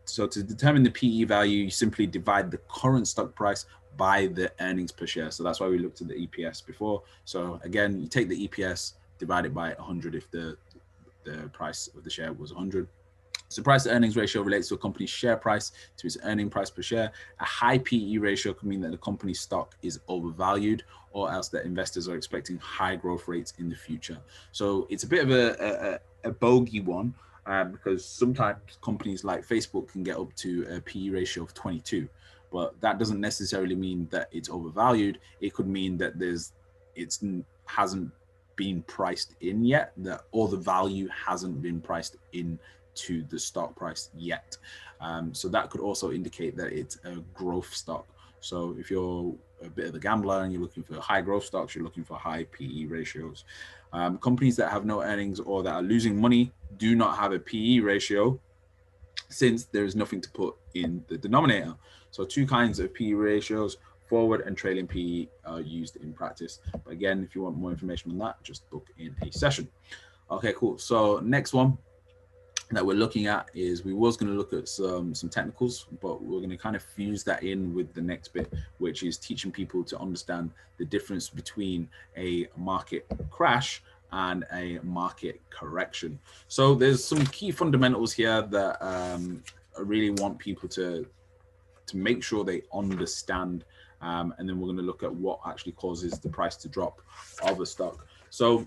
So to determine the PE value, you simply divide the current stock price by the earnings per share. So that's why we looked at the EPS before. So again, you take the EPS, divide it by 100 if the price of the share was 100. So price to earnings ratio relates to a company's share price to its earning price per share. A high PE ratio can mean that the company's stock is overvalued, or else that investors are expecting high growth rates in the future. So it's a bit of a bogey one because sometimes companies like Facebook can get up to a PE ratio of 22. But that doesn't necessarily mean that it's overvalued. It could mean that it hasn't been priced in yet, that all the value hasn't been priced in to the stock price yet. So that could also indicate that it's a growth stock. So if you're a bit of a gambler and you're looking for high growth stocks, you're looking for high PE ratios. Companies that have no earnings or that are losing money do not have a PE ratio, since there is nothing to put in the denominator. So two kinds of PE ratios, forward and trailing PE, are used in practice. But again, if you want more information on that, just book in a session. Okay, cool. So next one that we're looking at is, we was going to look at some technicals, but we're going to kind of fuse that in with the next bit, which is teaching people to understand the difference between a market crash and a market correction. So there's some key fundamentals here that I really want people to make sure they understand. And then we're going to look at what actually causes the price to drop of a stock. So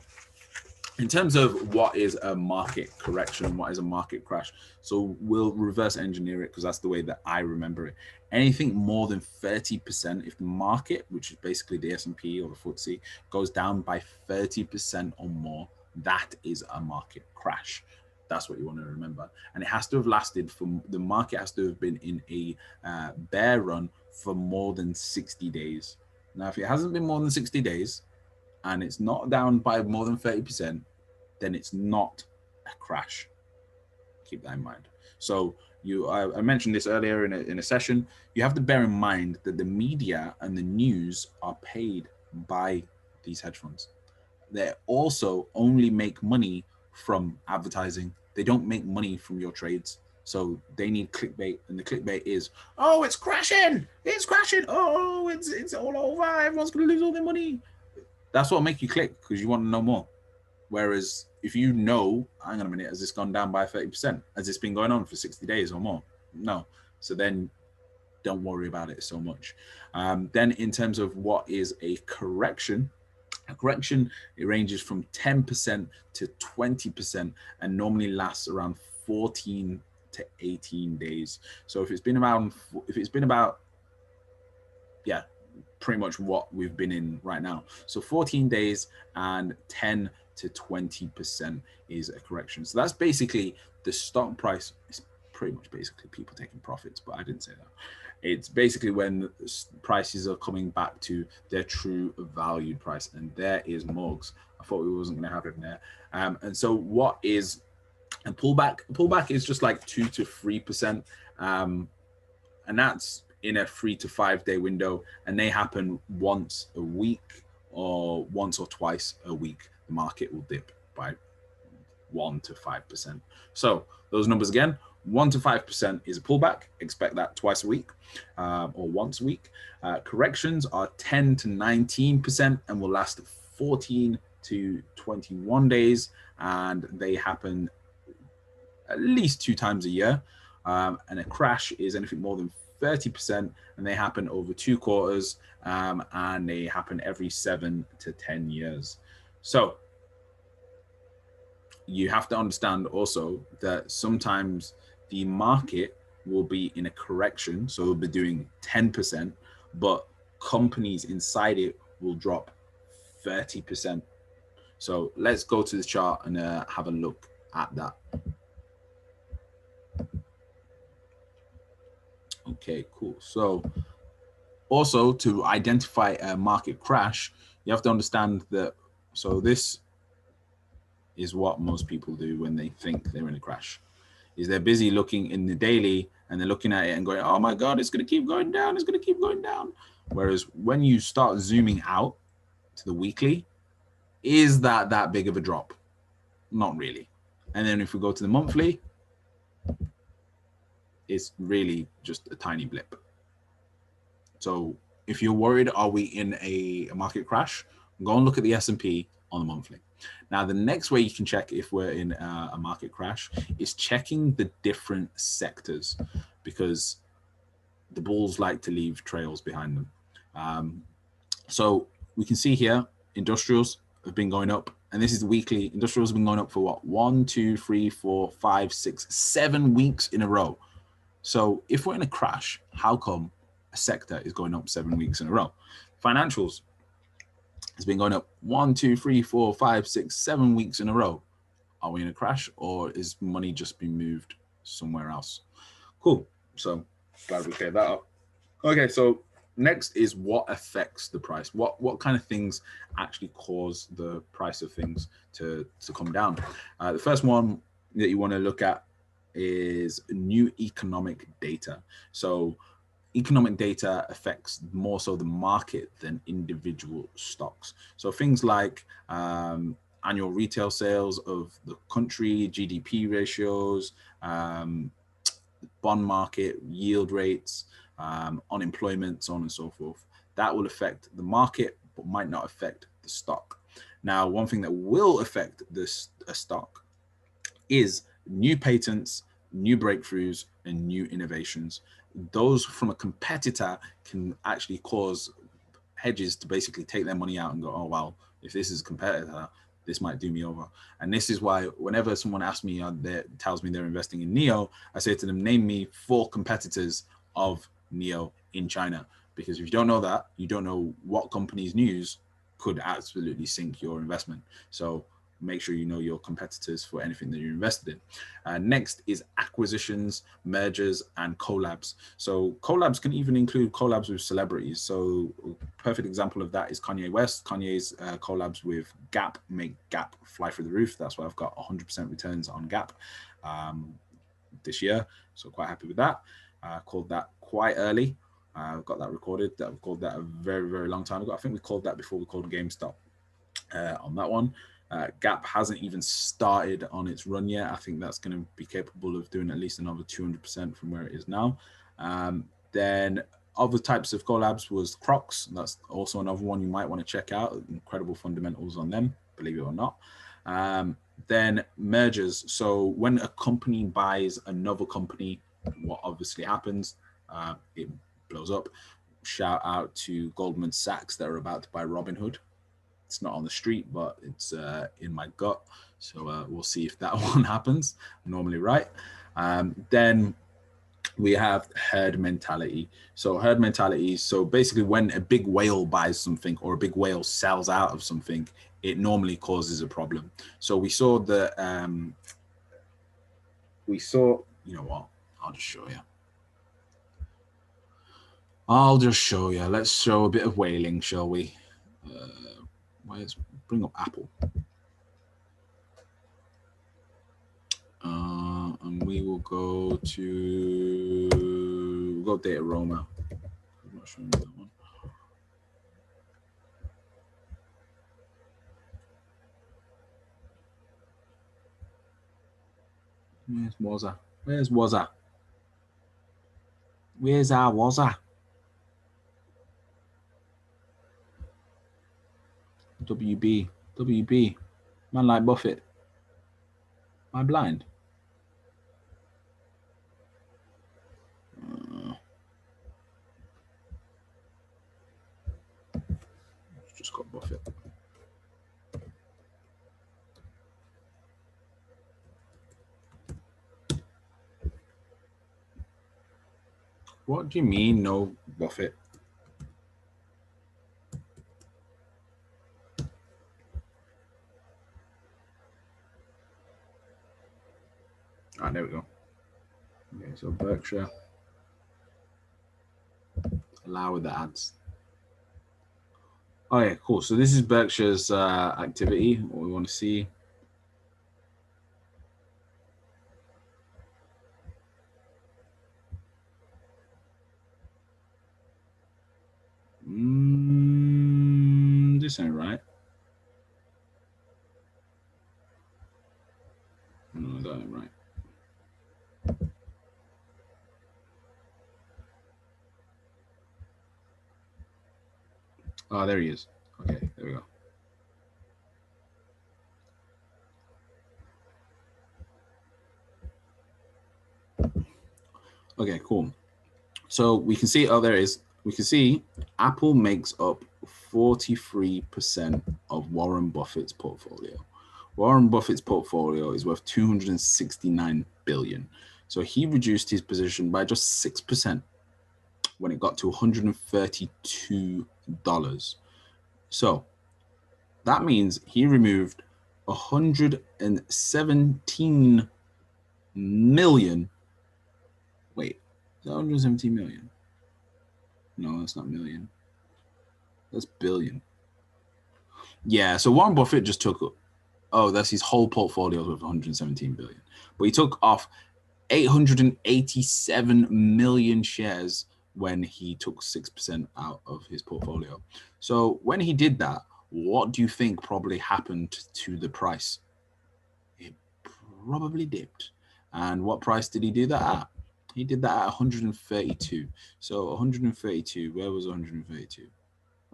in terms of what is a market correction and what is a market crash, so we'll reverse engineer it because that's the way that I remember it. Anything more than 30%, if the market, which is basically the S&P or the FTSE, goes down by 30% or more, that is a market crash. That's what you want to remember. And it has to have lasted the market has to have been in a bear run for more than 60 days. Now, if it hasn't been more than 60 days, and it's not down by more than 30%, then it's not a crash. Keep that in mind. So I mentioned this earlier in a session. You have to bear in mind that the media and the news are paid by these hedge funds. they also only make money from advertising. They don't make money from your trades. So they need clickbait, and the clickbait is, oh, it's crashing, oh, it's all over, everyone's gonna lose all their money. That's what make you click, because you want to know more. Whereas if you know, hang on a minute, has this gone down by 30%? Has this been going on for 60 days or more? No. So then don't worry about it so much. Then in terms of what is a correction, it ranges from 10% to 20% and normally lasts around 14 to 18 days. So if it's been about, yeah, pretty much what we've been in right now. So 14 days and 10 to 20% is a correction. So that's basically the stock price. It's pretty much basically people taking profits, but I didn't say that. It's basically when prices are coming back to their true valued price. And there is Morgs. I thought we wasn't going to have it in there. And so what is a pullback? A pullback is just like 2 to 3%. And that's in a 3 to 5 day window. And they happen once a week or once or twice a week. The market will dip by 1 to 5%. So those numbers again, 1 to 5% is a pullback. Expect that twice a week or once a week. Corrections are 10 to 19% and will last 14 to 21 days. And they happen at least 2 times a year. And a crash is anything more than 30%, and they happen over 2 quarters, and they happen every 7 to 10 years. So you have to understand also that sometimes the market will be in a correction, so it'll be doing 10%, but companies inside it will drop 30%. So let's go to the chart and have a look at that. Okay, cool. So also to identify a market crash, you have to understand that, so this is what most people do when they think they're in a crash, is they're busy looking in the daily and they're looking at it and going, oh my God, it's going to keep going down. It's going to keep going down. Whereas when you start zooming out to the weekly, is that big of a drop? Not really. And then if we go to the monthly, it's really just a tiny blip. So if you're worried, are we in a market crash? Go and look at the S&P on the monthly. Now, the next way you can check if we're in a market crash is checking the different sectors, because the bulls like to leave trails behind them. So we can see here, industrials have been going up, and this is the weekly. Industrials have been going up for what? 1, 2, 3, 4, 5, 6, 7 weeks in a row. So if we're in a crash, how come a sector is going up 7 weeks in a row? Financials has been going up 1, 2, 3, 4, 5, 6, 7 weeks in a row. Are we in a crash, or is money just being moved somewhere else? Cool. So glad we cleared that up. Okay, so next is what affects the price. What kind of things actually cause the price of things to come down? The first one that you want to look at is new economic data. So economic data affects more so the market than individual stocks. So things like annual retail sales of the country, GDP ratios, bond market, yield rates, unemployment, so on and so forth. That will affect the market, but might not affect the stock. Now, one thing that will affect this stock is new patents, new breakthroughs, and new innovations. Those from a competitor can actually cause hedges to basically take their money out and go, oh, well, if this is a competitor, this might do me over. And this is why whenever someone asks me, tells me they're investing in NEO, I say to them, name me 4 competitors of NEO in China. Because if you don't know that, you don't know what company's news could absolutely sink your investment. So make sure you know your competitors for anything that you're invested in. Next is acquisitions, mergers, and collabs. So collabs can even include collabs with celebrities. So a perfect example of that is Kanye West. Kanye's collabs with Gap make Gap fly through the roof. That's why I've got 100% returns on Gap this year. So quite happy with that. Called that quite early. Got that recorded. I've called that a very, very long time ago. I think we called that before we called GameStop. on that one. Gap hasn't even started on its run yet. I think that's going to be capable of doing at least another 200% from where it is now. Then other types of collabs was Crocs. That's also another one you might want to check out. Incredible fundamentals on them, believe it or not. Then mergers. So when a company buys another company, what obviously happens, it blows up. Shout out to Goldman Sachs that are about to buy Robinhood. It's not on the street, but it's in my gut. So we'll see if that one happens. Normally right. Then we have herd mentality. So herd mentality. So basically when a big whale buys something or a big whale sells out of something, it normally causes a problem. So we saw the, you know what, I'll just show you. Let's show a bit of whaling, shall we? Let's bring up Apple. And we will go Data Roma. I'm not showing you that one. Where's Waza? Where's our Waza? WB, man like Buffett. Am I blind? Just got Buffett. What do you mean, no Buffett? Ah, there we go. Okay, so Berkshire. Allow with the ads. Oh yeah, cool. So this is Berkshire's activity, what we want to see. This ain't right. No, that ain't right. Oh, there he is. Okay, there we go. Okay, cool. So we can see, oh, there it is. We can see Apple makes up 43% of Warren Buffett's portfolio. Warren Buffett's portfolio is worth 269 billion. So he reduced his position by just 6% when it got to $132. So that means he removed 117 million. Wait, is that 117 million? No, that's not million. That's billion. Yeah, so Warren Buffett just took, oh, that's his whole portfolio of 117 billion. But he took off 887 million shares when he took 6% out of his portfolio. So when he did that, what do you think probably happened to the price? It probably dipped. And what price did he do that at? He did that at 132. So 132, where was 132?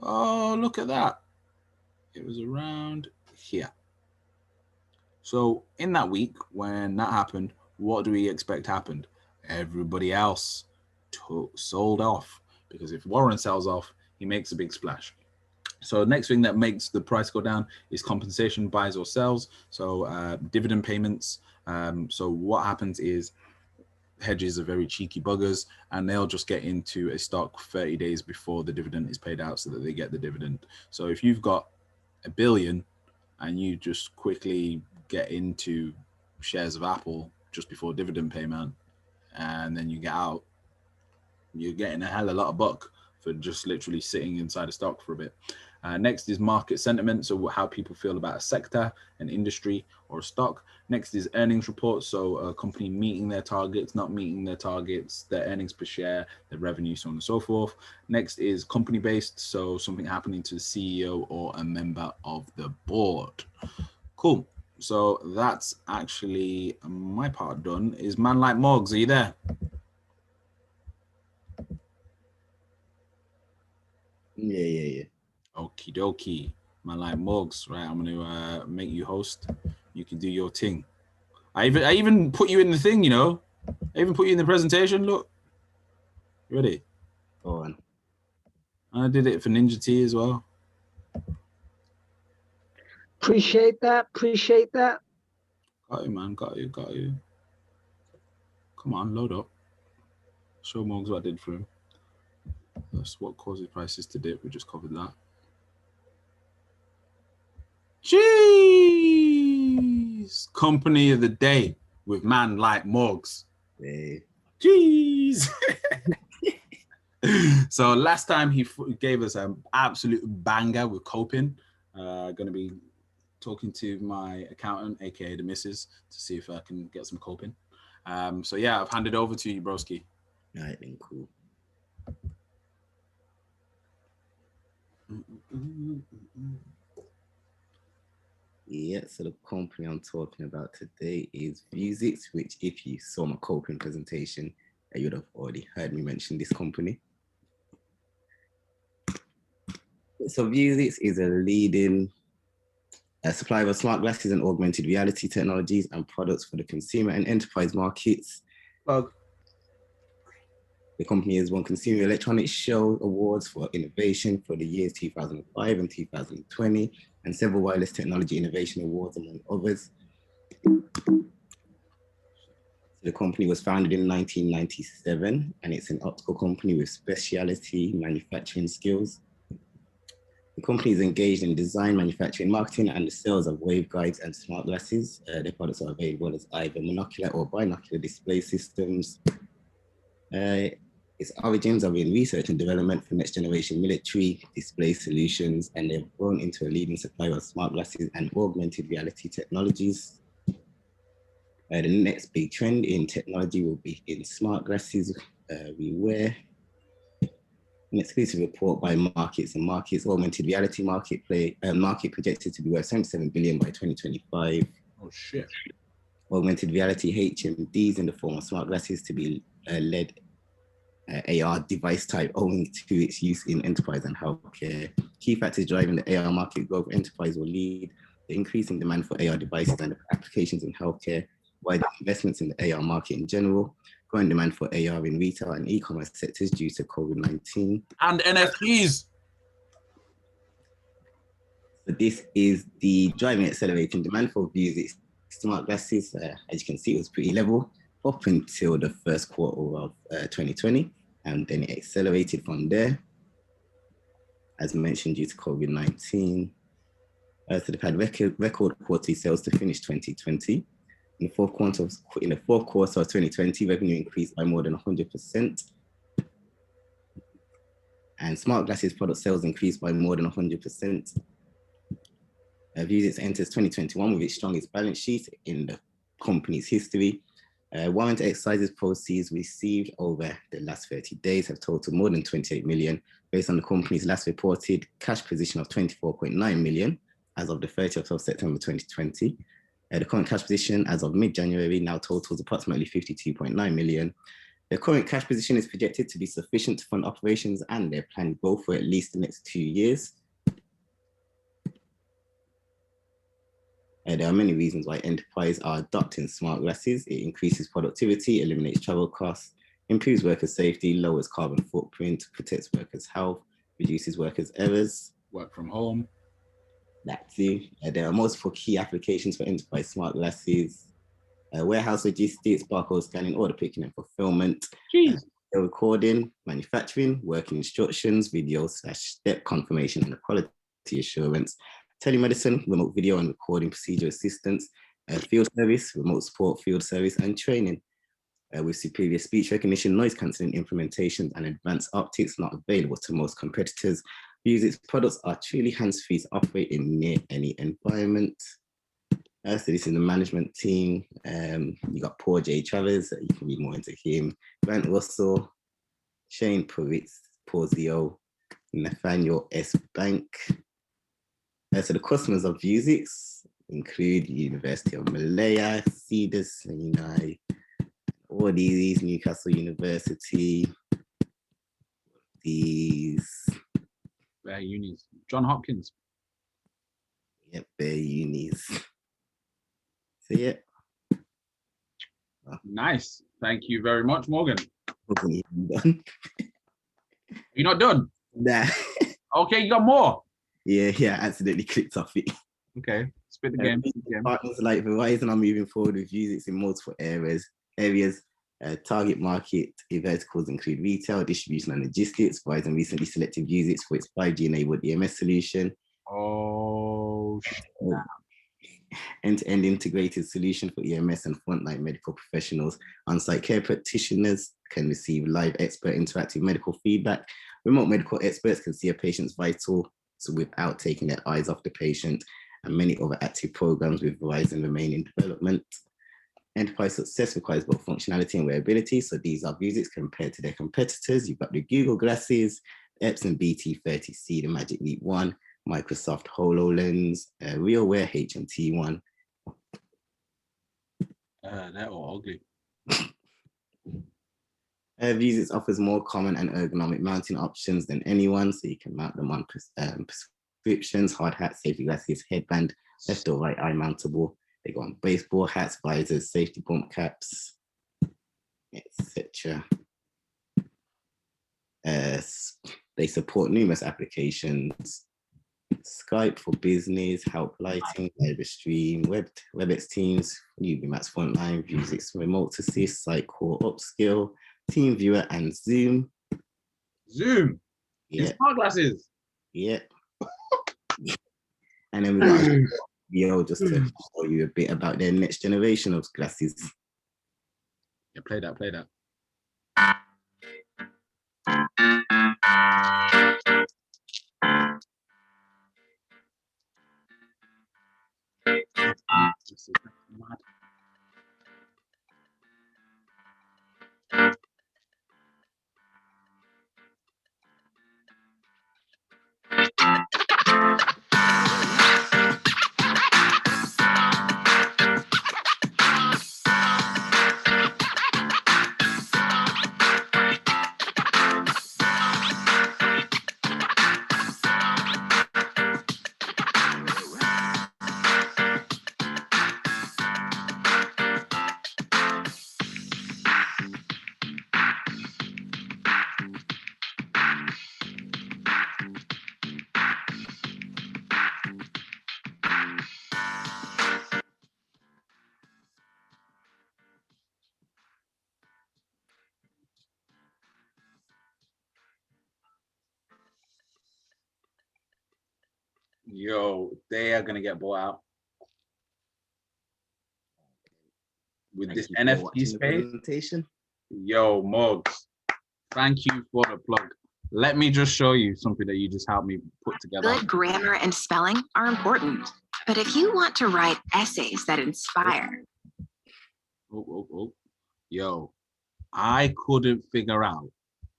Oh, look at that. It was around here. So in that week, when that happened, what do we expect happened? Everybody else sold off, because if Warren sells off, he makes a big splash. So next thing that makes the price go down is compensation, buys or sells. So dividend payments. So what happens is hedges are very cheeky buggers, and they'll just get into a stock 30 days before the dividend is paid out so that they get the dividend. So if you've got $1 billion and you just quickly get into shares of Apple just before dividend payment, and then you get out, you're getting a hell of a lot of buck for just literally sitting inside a stock for a bit. Next is market sentiment, so how people feel about a sector, an industry, or a stock. Next is earnings reports, so a company meeting their targets, not meeting their targets, their earnings per share, their revenue, so on and so forth. Next is company-based, so something happening to the CEO or a member of the board. Cool. So that's actually my part done. Is man like Moggs, are you there? Yeah. Okie dokie. Man like Moggs, right? I'm gonna make you host. You can do your thing. I even put you in the thing, you know. I even put you in the presentation. Look. You ready? Go on. I did it for Ninja T as well. Appreciate that. Got you, man. Got you. Come on, load up. Show Moggs what I did for him. That's what causes prices to dip. We just covered that. Jeez. Company of the day with man like Moggs. Hey. Jeez. So last time he gave us an absolute banger with coping. Going to be talking to my accountant, aka the missus, to see if I can get some coping. So yeah, I've handed over to you, broski. All right, then, cool. Yeah, so the company I'm talking about today is Vuzix, which if you saw my coping presentation, you would have already heard me mention this company. So Vuzix is a leading supplier of smart glasses and augmented reality technologies and products for the consumer and enterprise markets. Plug. The company has won Consumer Electronics Show Awards for innovation for the years 2005 and 2020, and several wireless technology innovation awards, among others. The company was founded in 1997, and it's an optical company with specialty manufacturing skills. The company is engaged in design, manufacturing, marketing, and the sales of waveguides and smart glasses. Their products are available as either monocular or binocular display systems. Its origins are in research and development for next generation military display solutions, and they've grown into a leading supplier of smart glasses and augmented reality technologies. The next big trend in technology will be in smart glasses we wear. An exclusive report by Markets and Markets, augmented reality market projected to be worth 77 billion by 2025. Oh shit. Augmented reality HMDs in the form of smart glasses to be led AR device type owing to its use in enterprise and healthcare. Key factors driving the AR market growth: enterprise will lead the increasing demand for AR devices and applications in healthcare, wider investments in the AR market in general, growing demand for AR in retail and e-commerce sectors due to COVID-19. And NFTs. So this is the driving accelerating demand for Vuzix smart glasses. As you can see, it was pretty level up until the first quarter of 2020, and then it accelerated from there, as mentioned, due to COVID-19. So they've had record quarterly sales to finish 2020. In the fourth quarter of 2020, revenue increased by more than 100%. And smart glasses product sales increased by more than 100%. Vuzix enters 2021 with its strongest balance sheet in the company's history. Warrant exercises proceeds received over the last 30 days have totaled more than 28 million, based on the company's last reported cash position of 24.9 million as of the 30th of September 2020. The current cash position as of mid-January now totals approximately 52.9 million. The current cash position is projected to be sufficient to fund operations and their planned growth for at least the next 2 years. There are many reasons why enterprises are adopting smart glasses. It increases productivity, eliminates travel costs, improves worker safety, lowers carbon footprint, protects workers' health, reduces workers' errors. Work from home. That too. There are multiple key applications for enterprise smart glasses. Warehouse logistics, barcode scanning, order picking and fulfillment, recording, manufacturing, working instructions, video/step confirmation and quality assurance, telemedicine, remote video and recording procedure assistance, field service, remote support field service, and training. With superior speech recognition, noise cancelling implementations, and advanced optics not available to most competitors. Its products are truly hands-free to operate in near any environment. So this is the management team. You got Paul J. Travers, you can read more into him. Grant Russell, Shane Porzio, Nathaniel S. Bank. So the customers of Vuzix include University of Malaya, Cedars Sinai, all these, Newcastle University, these. Unis. John Hopkins. Yep, their unis. So yeah. Nice. Thank you very much, Morgan. Wasn't even done. You're not done? Nah. Okay, you got more. Yeah, I accidentally clicked off it. Okay, spit the game. Partners like Verizon are moving forward with Vuzix in multiple areas. Target market verticals include retail, distribution, and logistics. Verizon recently selected Vuzix for its 5G-enabled EMS solution. Oh, End-to-end integrated solution for EMS and frontline medical professionals. On-site care practitioners can receive live expert interactive medical feedback. Remote medical experts can see a patient's vitals without taking their eyes off the patient, and many other active programs with Verizon remain in development. Enterprise success requires both functionality and wearability. So these are Vuzix compared to their competitors. You've got the Google Glasses, Epson BT30C, the Magic Leap 1, Microsoft HoloLens, RealWear HMT1. they're all ugly. Vuzix offers more common and ergonomic mounting options than anyone, so you can mount them on prescriptions, hard hats, safety glasses, headband, left or right eye mountable. They go on baseball hats, visors, safety bump caps, etc. They support numerous applications: Skype for business, help lighting, live stream, WebEx Teams, UbiMax Frontline, Vuzix Remote Assist, Sitecore Upskill, Team Viewer, and Zoom. Zoom. Yeah. Smart glasses. Yeah. And then we got a video just to show you a bit about their next generation of glasses. Yeah, play that. This is mad. Yo, they are gonna get bought out with this NFT space. Yo, Mugs, thank you for the plug. Let me just show you something that you just helped me put together. Good grammar and spelling are important, but if you want to write essays that inspire. Yo, I couldn't figure out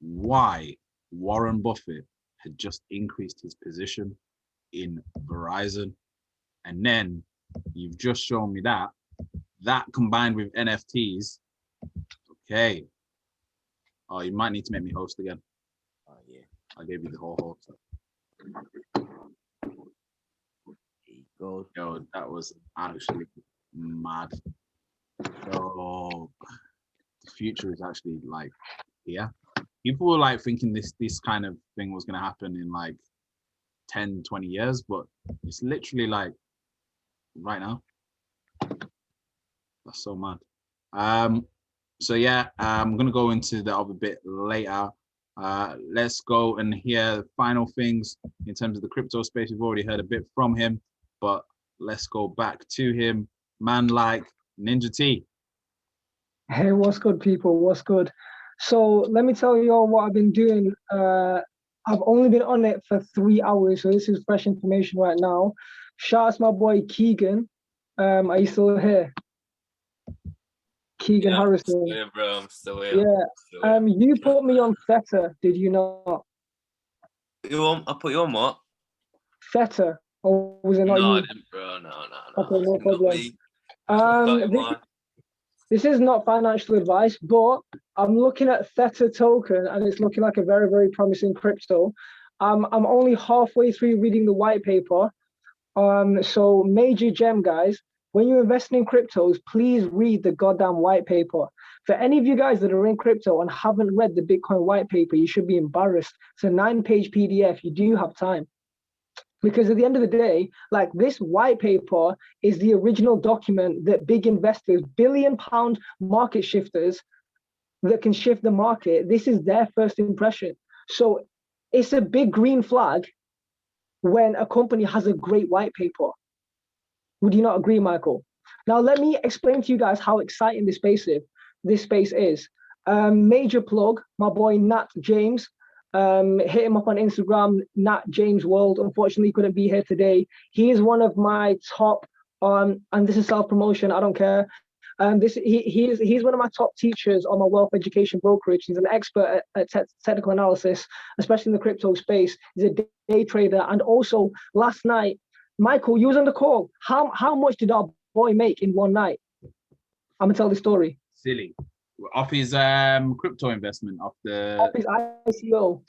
why Warren Buffett had just increased his position in Verizon. And then you've just shown me that combined with NFTs. Okay. Oh, you might need to make me host again. Oh yeah. I gave you the whole host. There you go. Yo, that was actually mad. So the future is actually like here. People were like thinking this kind of thing was gonna happen in like 10, 20 years, but it's literally like right now. That's so mad. So yeah, I'm gonna go into the other bit later. Let's go and hear the final things in terms of the crypto space. We've already heard a bit from him, but let's go back to him. Man like Ninja T. Hey, what's good, people? What's good? So let me tell you all what I've been doing I've only been on it for 3 hours, so this is fresh information right now. Shout out to my boy Keegan. Are you still here? Keegan Yeah, Harrison. I'm still here, bro. I'm still here. Yeah. Still here. You put me on Theta, did you not? I put you on what? Theta, or was it not No, I you? didn't, bro. No. Okay, no Not problem. me. Not mine. This is not financial advice, but I'm looking at Theta token and it's looking like a very, very promising crypto. I'm only halfway through reading the white paper. So major gem, guys, when you're investing in cryptos, please read the goddamn white paper. For any of you guys that are in crypto and haven't read the Bitcoin white paper, you should be embarrassed. It's a 9-page PDF. You do have time. Because at the end of the day, like this white paper is the original document that big investors, billion-pound market shifters that can shift the market, this is their first impression. So it's a big green flag when a company has a great white paper. Would you not agree, Michael? Now, let me explain to you guys how exciting this space is. Major plug, my boy Nat James. Hit him up on Instagram, Nat James World. Unfortunately, he couldn't be here today. He is one of my top, and this is self-promotion, I don't care. He's one of my top teachers on my wealth education brokerage. He's an expert at technical analysis, especially in the crypto space. He's a day trader. And also last night, Michael, you was on the call. How much did our boy make in one night? I'm gonna tell the story. Silly. Off his crypto investment, off his ICO.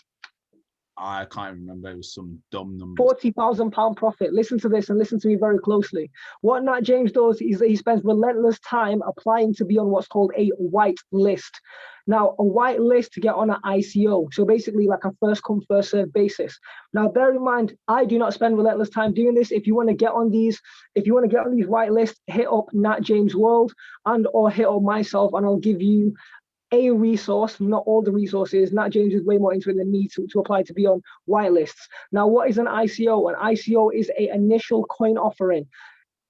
I can't remember. It was some dumb number. £40,000 profit. Listen to this and listen to me very closely. What Nat James does is that he spends relentless time applying to be on what's called a white list. Now, a white list to get on an ICO. So basically like a first come, first serve basis. Now, bear in mind, I do not spend relentless time doing this. If you want to get on these white lists, hit up Nat James World or hit up myself and I'll give you a resource, not all the resources. Nat James is way more into it than me to apply to be on whitelists. Now, what is an ICO? An ICO is an initial coin offering.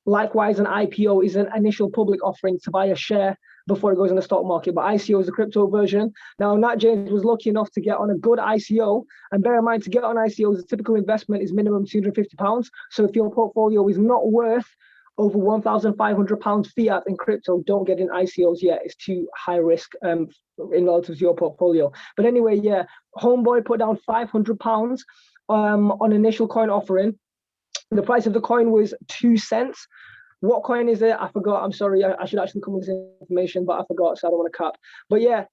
Likewise, an IPO is an initial public offering to buy a share before it goes in the stock market. But ICO is the crypto version. Now, Nat James was lucky enough to get on a good ICO. And bear in mind, to get on ICOs, the typical investment is minimum £250. So if your portfolio is not worth over £1,500 fiat in crypto, don't get in ICOs yet. It's too high risk in relative to your portfolio. But anyway, yeah, homeboy put down £500 on initial coin offering. The price of the coin was 2 cents. What coin is it? I forgot. I'm sorry. I should actually come with this information, but I forgot, so I don't want to cap. But yeah,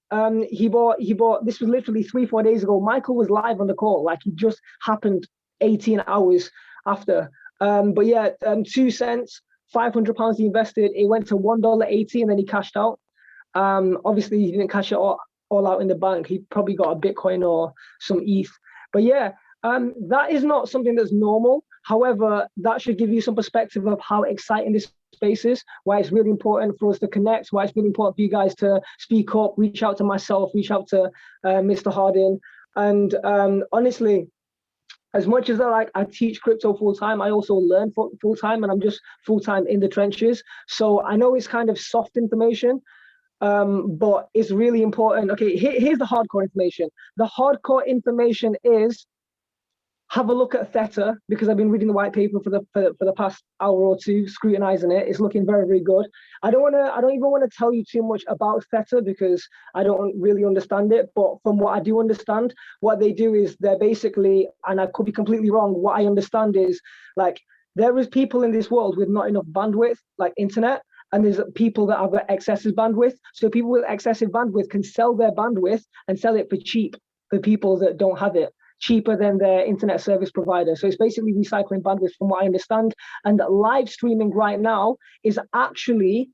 he bought. This was literally 3-4 days ago. Michael was live on the call. Like, it just happened 18 hours after. But yeah, 2 cents. £500 he invested. It went to $1.80 and then he cashed out. Obviously, he didn't cash it all out in the bank. He probably got a Bitcoin or some ETH. But yeah, that is not something that's normal. However, that should give you some perspective of how exciting this space is, why it's really important for us to connect, why it's really important for you guys to speak up, reach out to myself, reach out to Mr. Hardin. And honestly, as much as I teach crypto full time, I also learn full time, and I'm just full time in the trenches. So I know it's kind of soft information, but it's really important. Okay, here's the hardcore information. The hardcore information is, have a look at Theta, because I've been reading the white paper for the past hour or two, scrutinizing it. It's looking very, very good. I don't even want to tell you too much about Theta because I don't really understand it. But from what I do understand, what they do is they're basically, and I could be completely wrong, what I understand is, like, there is people in this world with not enough bandwidth, like internet, and there's people that have excessive bandwidth. So people with excessive bandwidth can sell their bandwidth and sell it for cheap for people that don't have it, cheaper than their internet service provider. So it's basically recycling bandwidth from what I understand. And live streaming right now is actually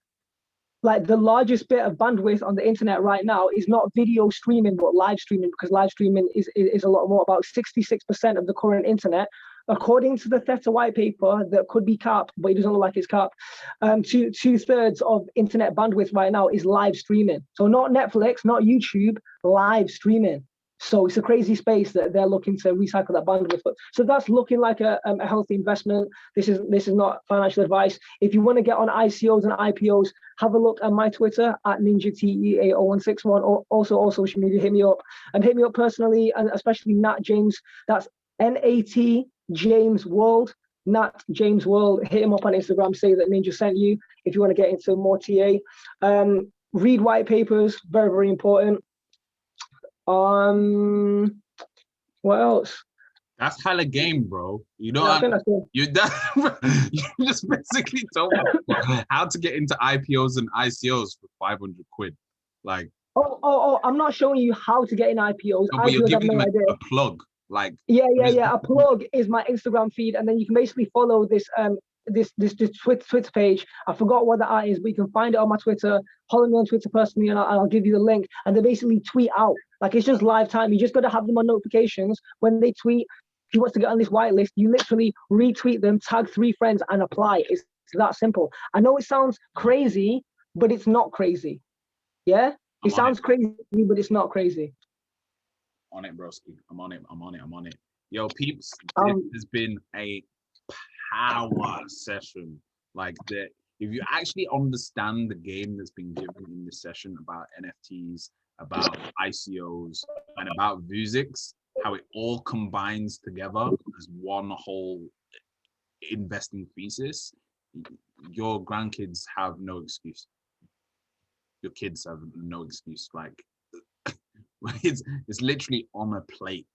like the largest bit of bandwidth on the internet right now is not video streaming, but live streaming, because live streaming is a lot more. About 66% of the current internet, according to the Theta white paper, that could be capped, but it doesn't look like it's capped. 2/3 of internet bandwidth right now is live streaming. So not Netflix, not YouTube, live streaming. So it's a crazy space that they're looking to recycle that bandwidth. So that's looking like a healthy investment. This is not financial advice. If you want to get on ICOs and IPOs, have a look at my Twitter at NinjaTEA0161, or also all social media. Hit me up personally, and especially Nat James. That's NAT James World. Nat James World. Hit him up on Instagram. Say that Ninja sent you. If you want to get into more TA, read white papers. Very, very important. What else? That's hella game, bro. You know, I think that's it. you just basically told me how to get into IPOs and ICOs for 500 quid. Like, oh, I'm not showing you how to get in IPOs. no, but you're IPOs have giving no them idea. a plug. Like, Yeah. A plug is my Instagram feed, and then you can basically follow this this Twitter page. I forgot what that is, but you can find it on my Twitter. Follow me on Twitter personally, and I'll give you the link. And they basically tweet out. Like, it's just live time. You just got to have them on notifications when they tweet. If you want to get on this whitelist, you literally retweet them, tag 3 friends, and apply. It's that simple. I know it sounds crazy, but it's not crazy. Yeah, it sounds crazy, but it's not crazy. On it, broski. I'm on it. Yo, peeps, this has been a power session. Like, if you actually understand the game that's been given in this session about NFTs, about ICOs, and about Vuzix, how it all combines together as one whole investing thesis, your grandkids have no excuse. Your kids have no excuse. Like, it's literally on a plate.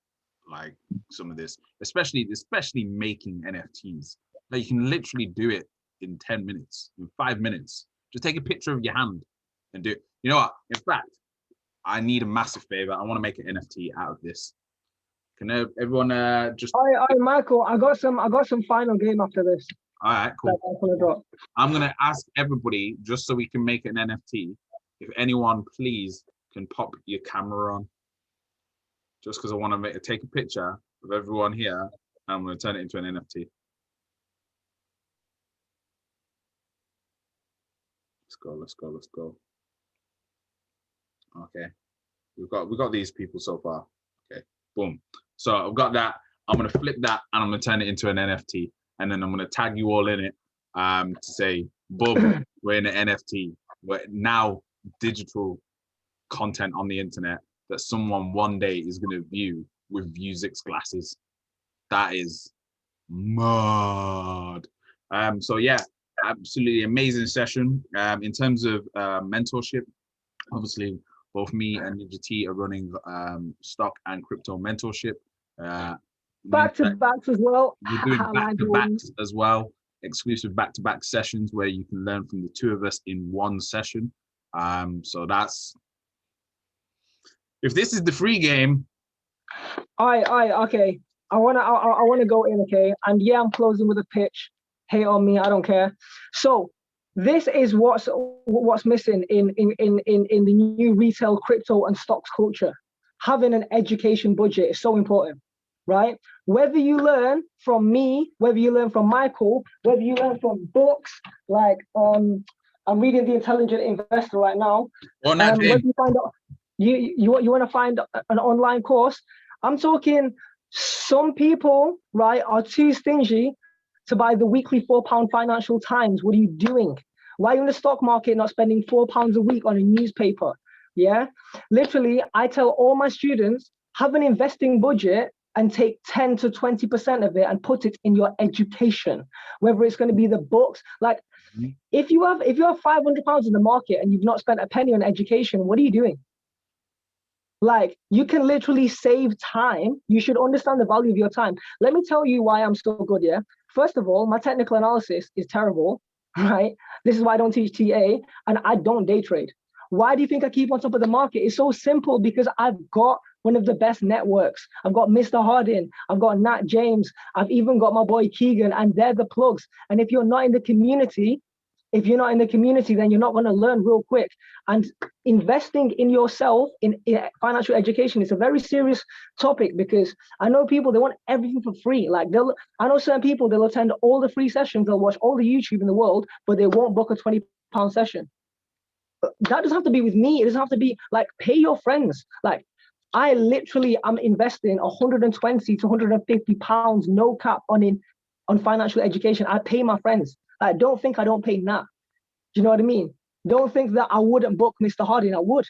Like, some of this, especially making NFTs. Like, you can literally do it in 10 minutes, in 5 minutes. Just take a picture of your hand and do it. You know what? In fact, I need a massive favor. I want to make an NFT out of this. Can everyone just? All right, Michael. I got some final game after this. All right, cool. I'm gonna ask everybody, just so we can make an NFT. If anyone, please, can pop your camera on. Just because I want to take a picture of everyone here, and I'm going to turn it into an NFT. Let's go. Okay, we've got these people so far. Okay, boom. So I've got that. I'm going to flip that, and I'm going to turn it into an NFT, and then I'm going to tag you all in it to say, boom, we're in an NFT. We're now digital content on the internet that someone one day is going to view with Vuzix glasses. That is mad. So yeah, absolutely amazing session. In terms of mentorship, obviously both me and Ninja T are running stock and crypto mentorship. Back to backs as well. We're doing back to backs as well. Exclusive back to back sessions where you can learn from the two of us in one session. So that's, if this is the free game. Okay. I wanna go in, okay? And yeah, I'm closing with a pitch. Hate on me, I don't care. So this is what's missing in the new retail crypto and stocks culture. Having an education budget is so important, right? Whether you learn from me, whether you learn from Michael, whether you learn from books, like I'm reading The Intelligent Investor right now. Whether you find out, you want to find an online course. I'm talking, some people, right, are too stingy to buy the weekly £4 Financial Times. What are you doing? Why are you in the stock market not spending £4 a week on a newspaper? Yeah, literally, I tell all my students, have an investing budget and take 10 to 20% of it and put it in your education, whether it's going to be the books. Like, if you have £500 in the market and you've not spent a penny on education, what are you doing? Like, you can literally save time. You should understand the value of your time. Let me tell you why I'm so good, yeah? First of all, my technical analysis is terrible, right? This is why I don't teach TA, and I don't day trade. Why do you think I keep on top of the market? It's so simple, because I've got one of the best networks. I've got Mr. Hardin, I've got Nat James, I've even got my boy Keegan, and they're the plugs. And if you're not in the community, then you're not going to learn real quick. And investing in yourself, in financial education, is a very serious topic, because I know people, they want everything for free. Like, I know certain people, they'll attend all the free sessions, they'll watch all the YouTube in the world, but they won't book a £20 session. That doesn't have to be with me. It doesn't have to be like, pay your friends. Like, I literally am investing 120 to 150 pounds, no cap on financial education. I pay my friends. Like, don't think I don't pay Nat. Do you know what I mean? Don't think that I wouldn't book Mr. Harding. I would.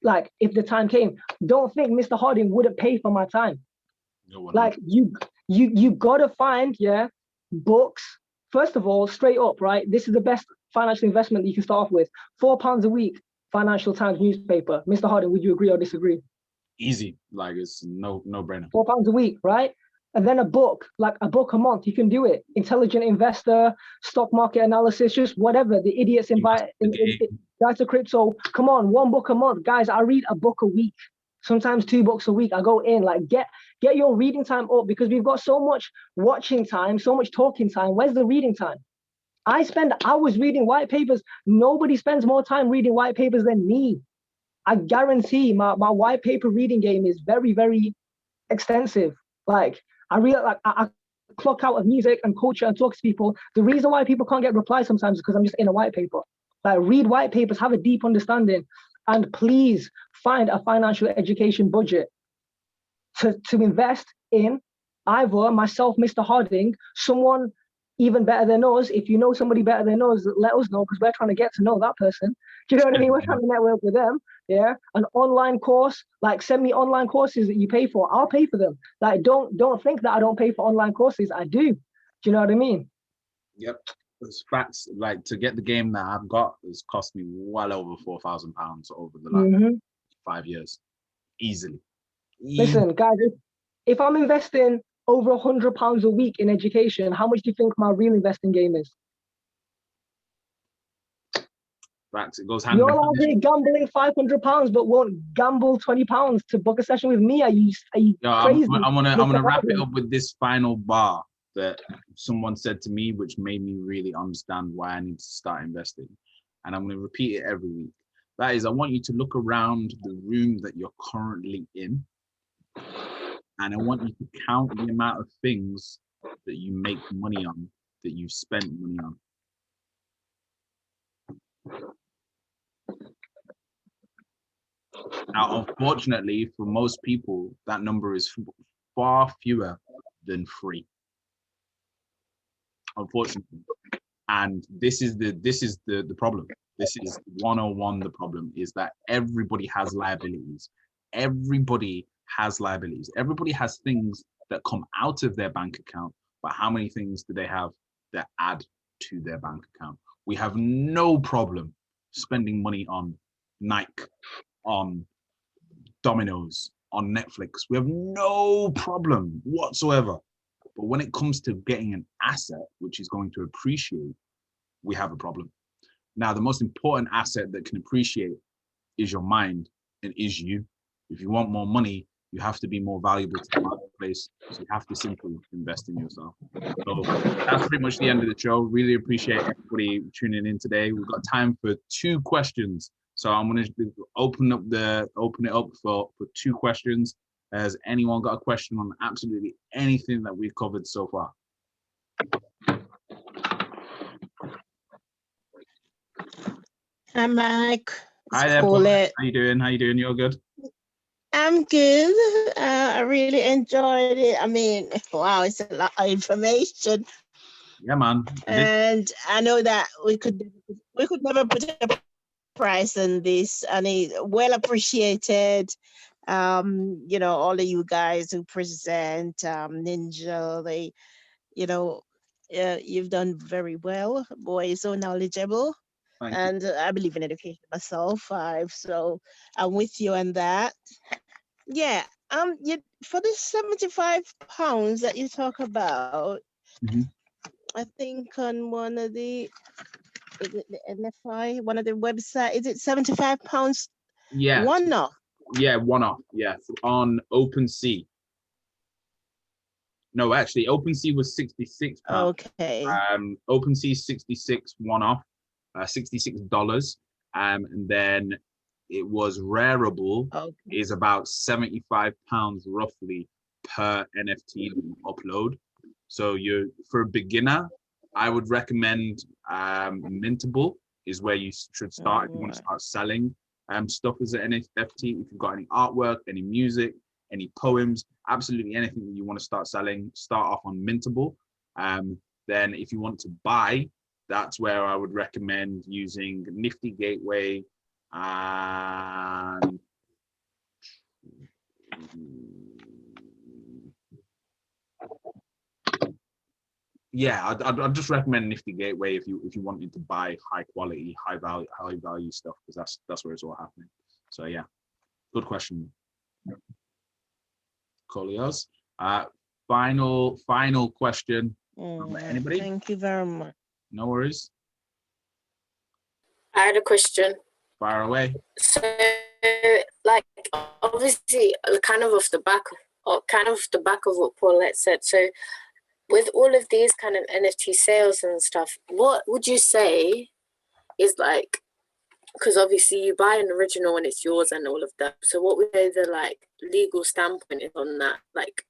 Like, if the time came. Don't think Mr. Harding wouldn't pay for my time. No one Like, you gotta find, books. First of all, straight up, right? This is the best financial investment that you can start off with. £4 a week, Financial Times newspaper. Mr. Harding, would you agree or disagree? easy. Like, it's no brainer. £4 a week, right? And then a book, like a book a month, you can do it. Intelligent Investor, stock market analysis, just whatever. The idiots invite guys to crypto. Come on, one book a month, guys. I read a book a week, sometimes 2 books a week. I go in, like, get your reading time up, because we've got so much watching time, so much talking time. Where's the reading time? I spend hours reading white papers. Nobody spends more time reading white papers than me. I guarantee my white paper reading game is very, very extensive. Like, I clock out of music and culture and talk to people. The reason why people can't get replies sometimes is because I'm just in a white paper. Like, read white papers, have a deep understanding, and please find a financial education budget to invest in either myself, Mr. Harding, someone even better than us. If you know somebody better than us, let us know, because we're trying to get to know that person. Do you know what I mean? We're trying to network with them. Yeah, an online course, like, send me online courses that you pay for. I'll pay for them. Like, don't think that I don't pay for online courses. I do. Do you know what I mean? Yep. It's facts. Like, to get the game that I've got has cost me well over £4,000 over the last 5 years. Easily. Listen, guys, if I'm investing over £100 a week in education, how much do you think my real investing game is? Facts. It goes hand in You're hand. out here gambling £500, but won't gamble £20 to book a session with me. Are you crazy? I'm gonna wrap it up with this final bar that someone said to me, which made me really understand why I need to start investing. And I'm gonna repeat it every week. That is, I want you to look around the room that you're currently in, and I want you to count the amount of things that you make money on, that you've spent money on. Now, unfortunately, for most people, that number is far fewer than 3. Unfortunately, and this is the problem. This is 101. The problem is that everybody has liabilities. Everybody has liabilities. Everybody has things that come out of their bank account, but how many things do they have that add to their bank account? We have no problem spending money on Nike, on Domino's, on Netflix. We have no problem whatsoever. But when it comes to getting an asset which is going to appreciate, we have a problem. Now, the most important asset that can appreciate is your mind and is you. If you want more money, you have to be more valuable to the marketplace. So you have to simply invest in yourself. So that's pretty much the end of the show. Really appreciate everybody tuning in today. We've got time for 2 questions. So I'm going to open it up for 2 questions. Has anyone got a question on absolutely anything that we've covered so far? Hi, Mike. Hi there, Paul. How you doing? You're good? I'm good. I really enjoyed it. I mean, wow, it's a lot of information. Yeah, man. And I know that we could never put a price on this, and it well appreciated. All of you guys who present, Ninja, you've done very well. Boy, so knowledgeable. And I believe in education myself, 5. So I'm with you on that. Yeah. For the £75 that you talk about, I think on one of the NFI, one of the website, is it £75? Yeah. One-off. Yeah, one-off. Yeah, on OpenSea. No, actually, OpenSea was £66. Okay. OpenSea 66 one-off, $66. And then it was Rareable is about £75 roughly per NFT that you upload. So for a beginner, I would recommend Mintable is where you should start if you want to start selling. stuff as an NFT. If you've got any artwork, any music, any poems, absolutely anything that you want to start selling, start off on Mintable. Then if you want to buy, that's where I would recommend using Nifty Gateway and yeah, I'd just recommend Nifty Gateway if you wanted to buy high quality, high value stuff, because that's where it's all happening. So yeah, good question, Colios. Final question. Anybody? Thank you very much. No worries. I had a question. Fire away. So, like, obviously, kind of off the back of what Paulette said. So, with all of these kind of NFT sales and stuff, what would you say is like? Because obviously, you buy an original and it's yours and all of that. So, what would be the like legal standpoint is on that, like,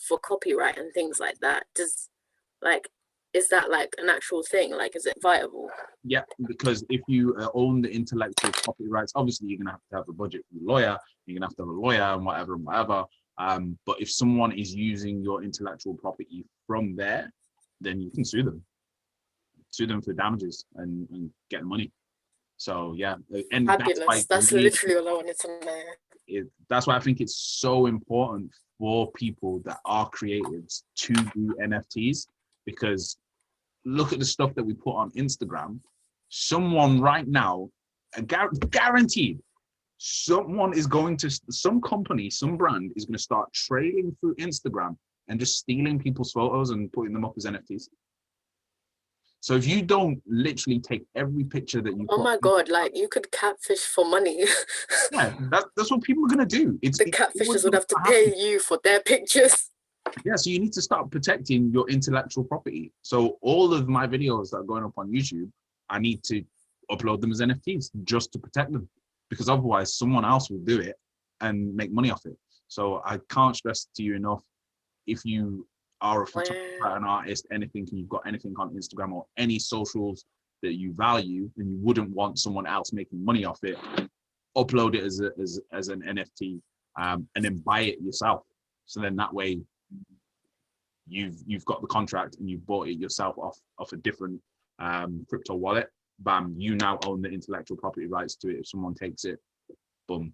for copyright and things like that? Is that like an actual thing? Like, is it viable? Yeah, because if you own the intellectual property rights, obviously you're gonna have to have a budget for a lawyer. You're gonna have to have a lawyer and whatever. But if someone is using your intellectual property from there, then you can sue them. Sue them for damages and get money. So yeah, and that's literally all I wanted to know. That's why I think it's so important for people that are creatives to do NFTs, because look at the stuff that we put on Instagram. Someone right now, guaranteed, some company, some brand is going to start trading through Instagram and just stealing people's photos and putting them up as NFTs. So if you don't literally take every picture that you oh my God, like you could catfish for money. Yeah, that's what people are going to do. The catfishers would have to pay you for their pictures. Yeah, so you need to start protecting your intellectual property. So all of my videos that are going up on YouTube, I need to upload them as NFTs just to protect them, because otherwise someone else will do it and make money off it. So I can't stress to you enough, if you are a photographer, an artist, anything, and you've got anything on Instagram or any socials that you value, and you wouldn't want someone else making money off it, upload it as an NFT, and then buy it yourself. So then that way you've got the contract and you've bought it yourself off a different crypto wallet. Bam, you now own the intellectual property rights to it. If someone takes it, boom,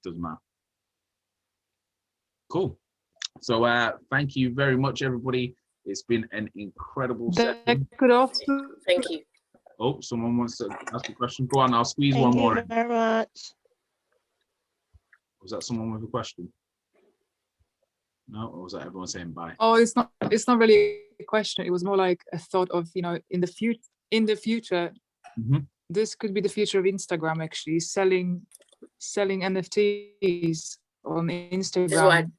doesn't matter. Cool. So thank you very much, everybody. It's been an incredible session. Thank you. Oh, someone wants to ask a question. Go on, I'll squeeze one more in. Thank you very much. Was that someone with a question? No, or was that everyone saying bye? Oh, it's not really a question. It was more like a thought of, in the future, this could be the future of Instagram, actually, selling NFTs on Instagram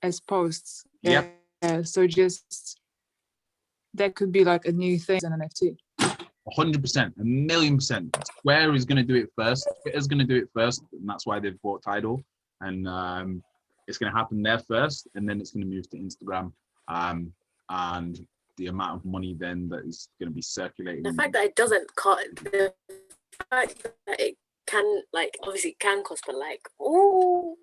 as posts. Yeah. So just that could be like a new thing as an NFT. 100%, 1,000,000%. Square is going to do it first. Twitter's going to do it first, and that's why they've bought Tidal. And it's going to happen there first, and then it's going to move to Instagram. And the amount of money then that is going to be circulating. The fact that it doesn't cost, the fact that it can, like, obviously it can cost, but like, ooh.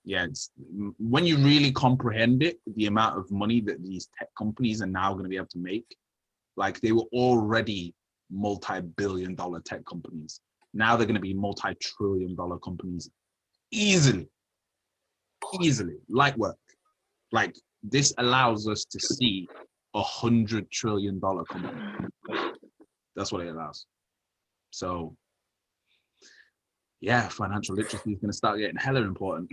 Yeah, it's when you really comprehend it, the amount of money that these tech companies are now going to be able to make. Like, they were already multi-billion-dollar tech companies. Now they're going to be multi-trillion-dollar companies easily. Light work. Like, this allows us to see $100 trillion company. That's what it allows. So yeah, financial literacy is going to start getting hella important.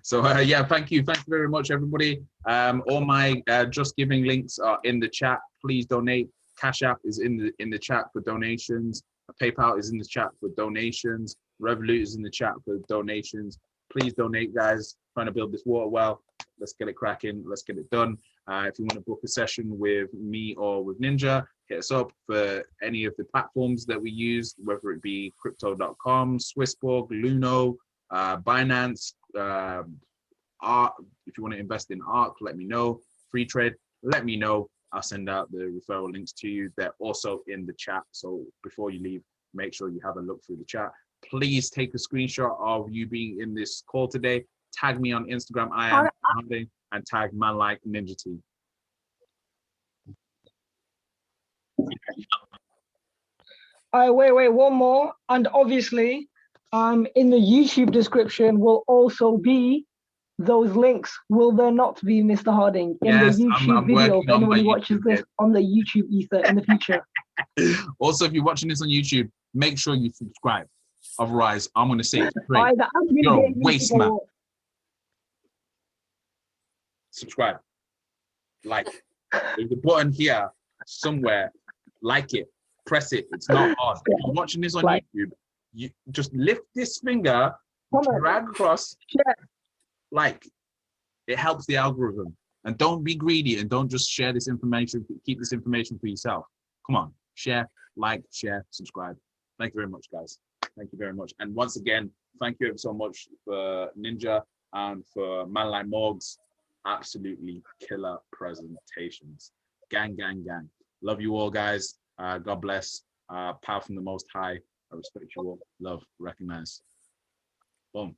So yeah, thank you very much, everybody. All my Just Giving links are in the chat. Please donate. Cash App is in the chat for donations. PayPal is in the chat for donations. Revolut is in the chat for donations. Please donate, guys. Trying to build this water well. Let's get it cracking. Let's get it done. If you want to book a session with me or with Ninja, hit us up for any of the platforms that we use, whether it be crypto.com, Swissborg, Luno, Binance, Art. If you want to invest in ARC, let me know. Free trade, let me know. I'll send out the referral links to you. They're also in the chat. So before you leave, make sure you have a look through the chat. Please take a screenshot of you being in this call today. Tag me on Instagram, and tag man like Ninja T. Wait, one more. And obviously, in the YouTube description will also be those links. Will there not be, Mr. Harding, in the YouTube video for anyone who watches this on the YouTube ether in the future? Also, if you're watching this on YouTube, make sure you subscribe. Otherwise, I'm going to say it straight. You're a waste man. Subscribe. Like. There's a button here somewhere. Like it. Press it. It's not hard. If you're watching this on YouTube, you just lift this finger, drag across, like. It helps the algorithm. And don't be greedy and don't just share this information. Keep this information for yourself. Come on. Share, like, share, subscribe. Thank you very much, guys. Thank you very much. And once again, thank you ever so much for Ninja and for Man Like Morgs. Absolutely killer presentations. Gang, gang, gang. Love you all, guys. God bless. Power from the Most High. I respect you all. Love, recognize. Boom.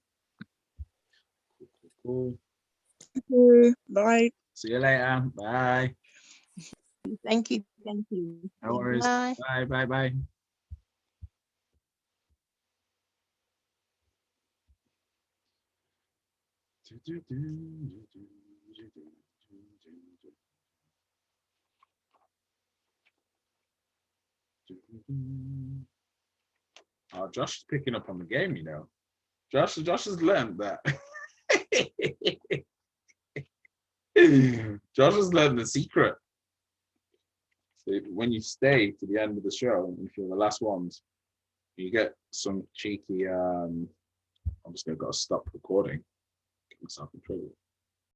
Cool. Bye. See you later. Bye. Thank you. Thank you. No worries. Bye. Bye. Bye. Bye. Oh, Josh is picking up on the game, you know. Josh has learned that. Josh has learned the secret. So when you stay to the end of the show, if you're the last ones, you get some cheeky. I'm just gonna stop recording. Get myself in trouble.